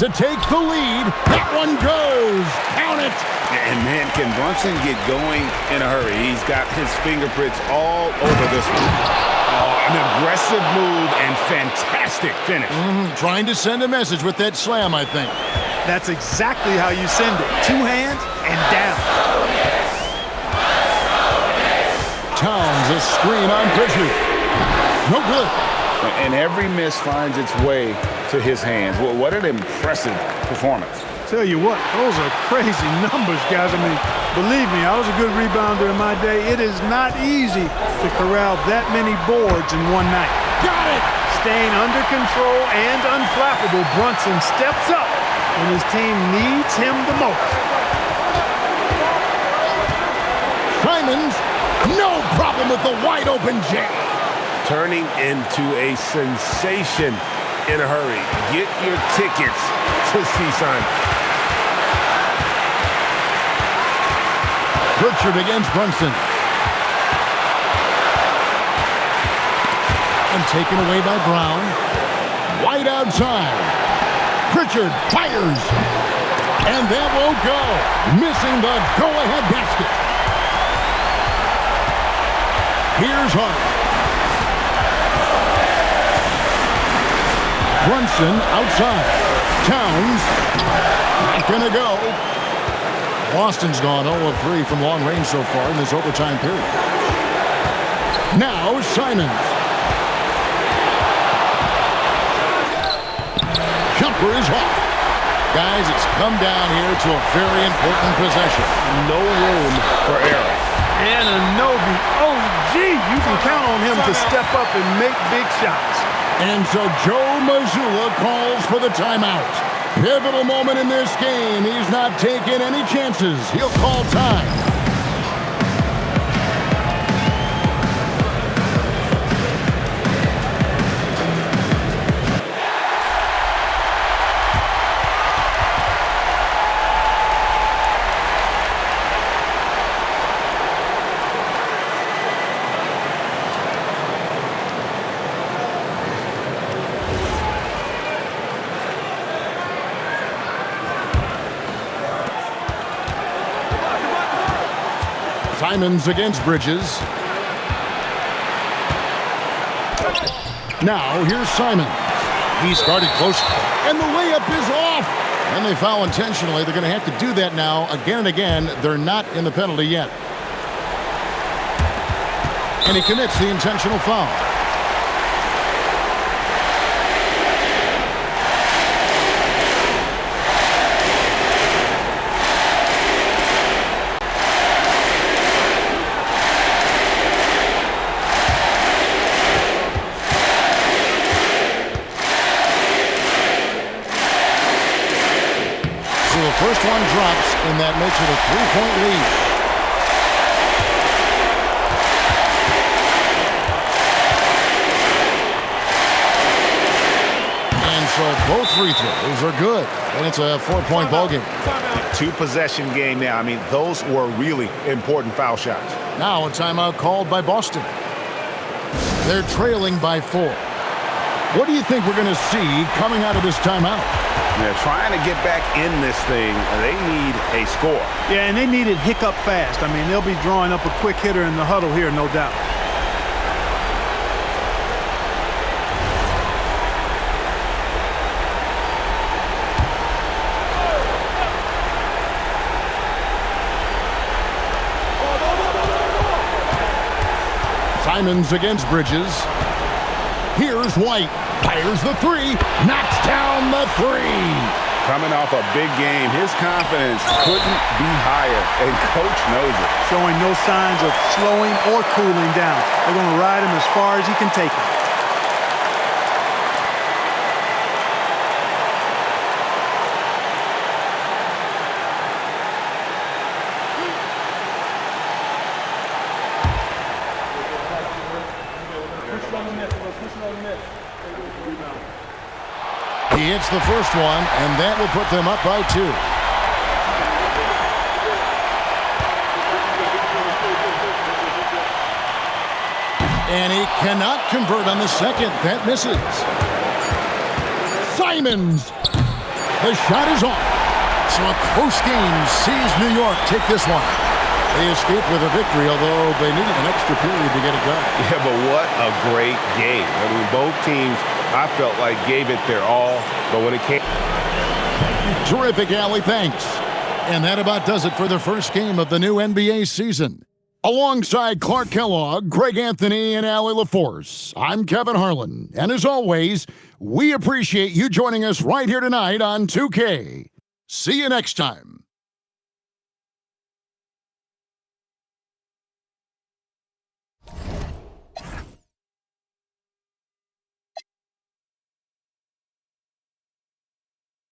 To take the lead. That one goes. Count it. And, man, can Brunson get going in a hurry? He's got his fingerprints all over this one. Oh, an aggressive move and fantastic finish. Trying to send a message with that slam, I think. That's exactly how you send it. 2 hands and down. Towns, a screen on Pritchard. No good. And every miss finds its way to his hands. Well, what an impressive performance. Tell you what, those are crazy numbers, guys. I mean, believe me, I was a good rebounder in my day. It is not easy to corral that many boards in one night. Got it! Staying under control and unflappable, Brunson steps up when his team needs him the most. Simons, no problem with the wide open J. Turning into a sensation in a hurry. Get your tickets to see Simon. Pritchard against Brunson. And taken away by Brown. White outside. Pritchard fires. And that won't go. Missing the go-ahead basket. Here's Hart. Brunson outside. Towns. Not gonna go. Boston's gone 0 of 3 from long range so far in this overtime period. Now Simons. Jumper is off. Guys, it's come down here to a very important possession. No room for error. And Anobi, oh gee, you can count on him to step up and make big shots. And so Joe Mazzulla calls for the timeout. Pivotal moment in this game. He's not taking any chances. He'll call time. Simons against Bridges. Now here's Simons. He started close, and the layup is off. And they foul intentionally. They're going to have to do that now again and again. They're not in the penalty yet. And he commits the intentional foul. First one drops, and that makes it a 3-point lead. And so both free throws are good, and it's a 4-point ball game. 2-possession game now. I mean, those were really important foul shots. Now a timeout called by Boston. They're trailing by 4. What do you think we're going to see coming out of this timeout? They're trying to get back in this thing. They need a score. Yeah, and they need it hiccup fast. I mean, they'll be drawing up a quick hitter in the huddle here, no doubt. Simons against Bridges. Here's White. Fires the three. Knocks down the three. Coming off a big game, his confidence couldn't be higher, and Coach knows it. Showing no signs of slowing or cooling down. They're going to ride him as far as he can take him. He hits the first one, and that will put them up by 2. And he cannot convert on the second. That misses. Simons. The shot is off. So a close game sees New York take this one. They escaped with a victory, although they needed an extra period to get it done. Yeah, but what a great game. I mean, both teams, I felt like, gave it their all, but when it came... Terrific, Allie. Thanks. And that about does it for the first game of the new NBA season. Alongside Clark Kellogg, Greg Anthony, and Allie LaForce, I'm Kevin Harlan. And as always, we appreciate you joining us right here tonight on 2K. See you next time.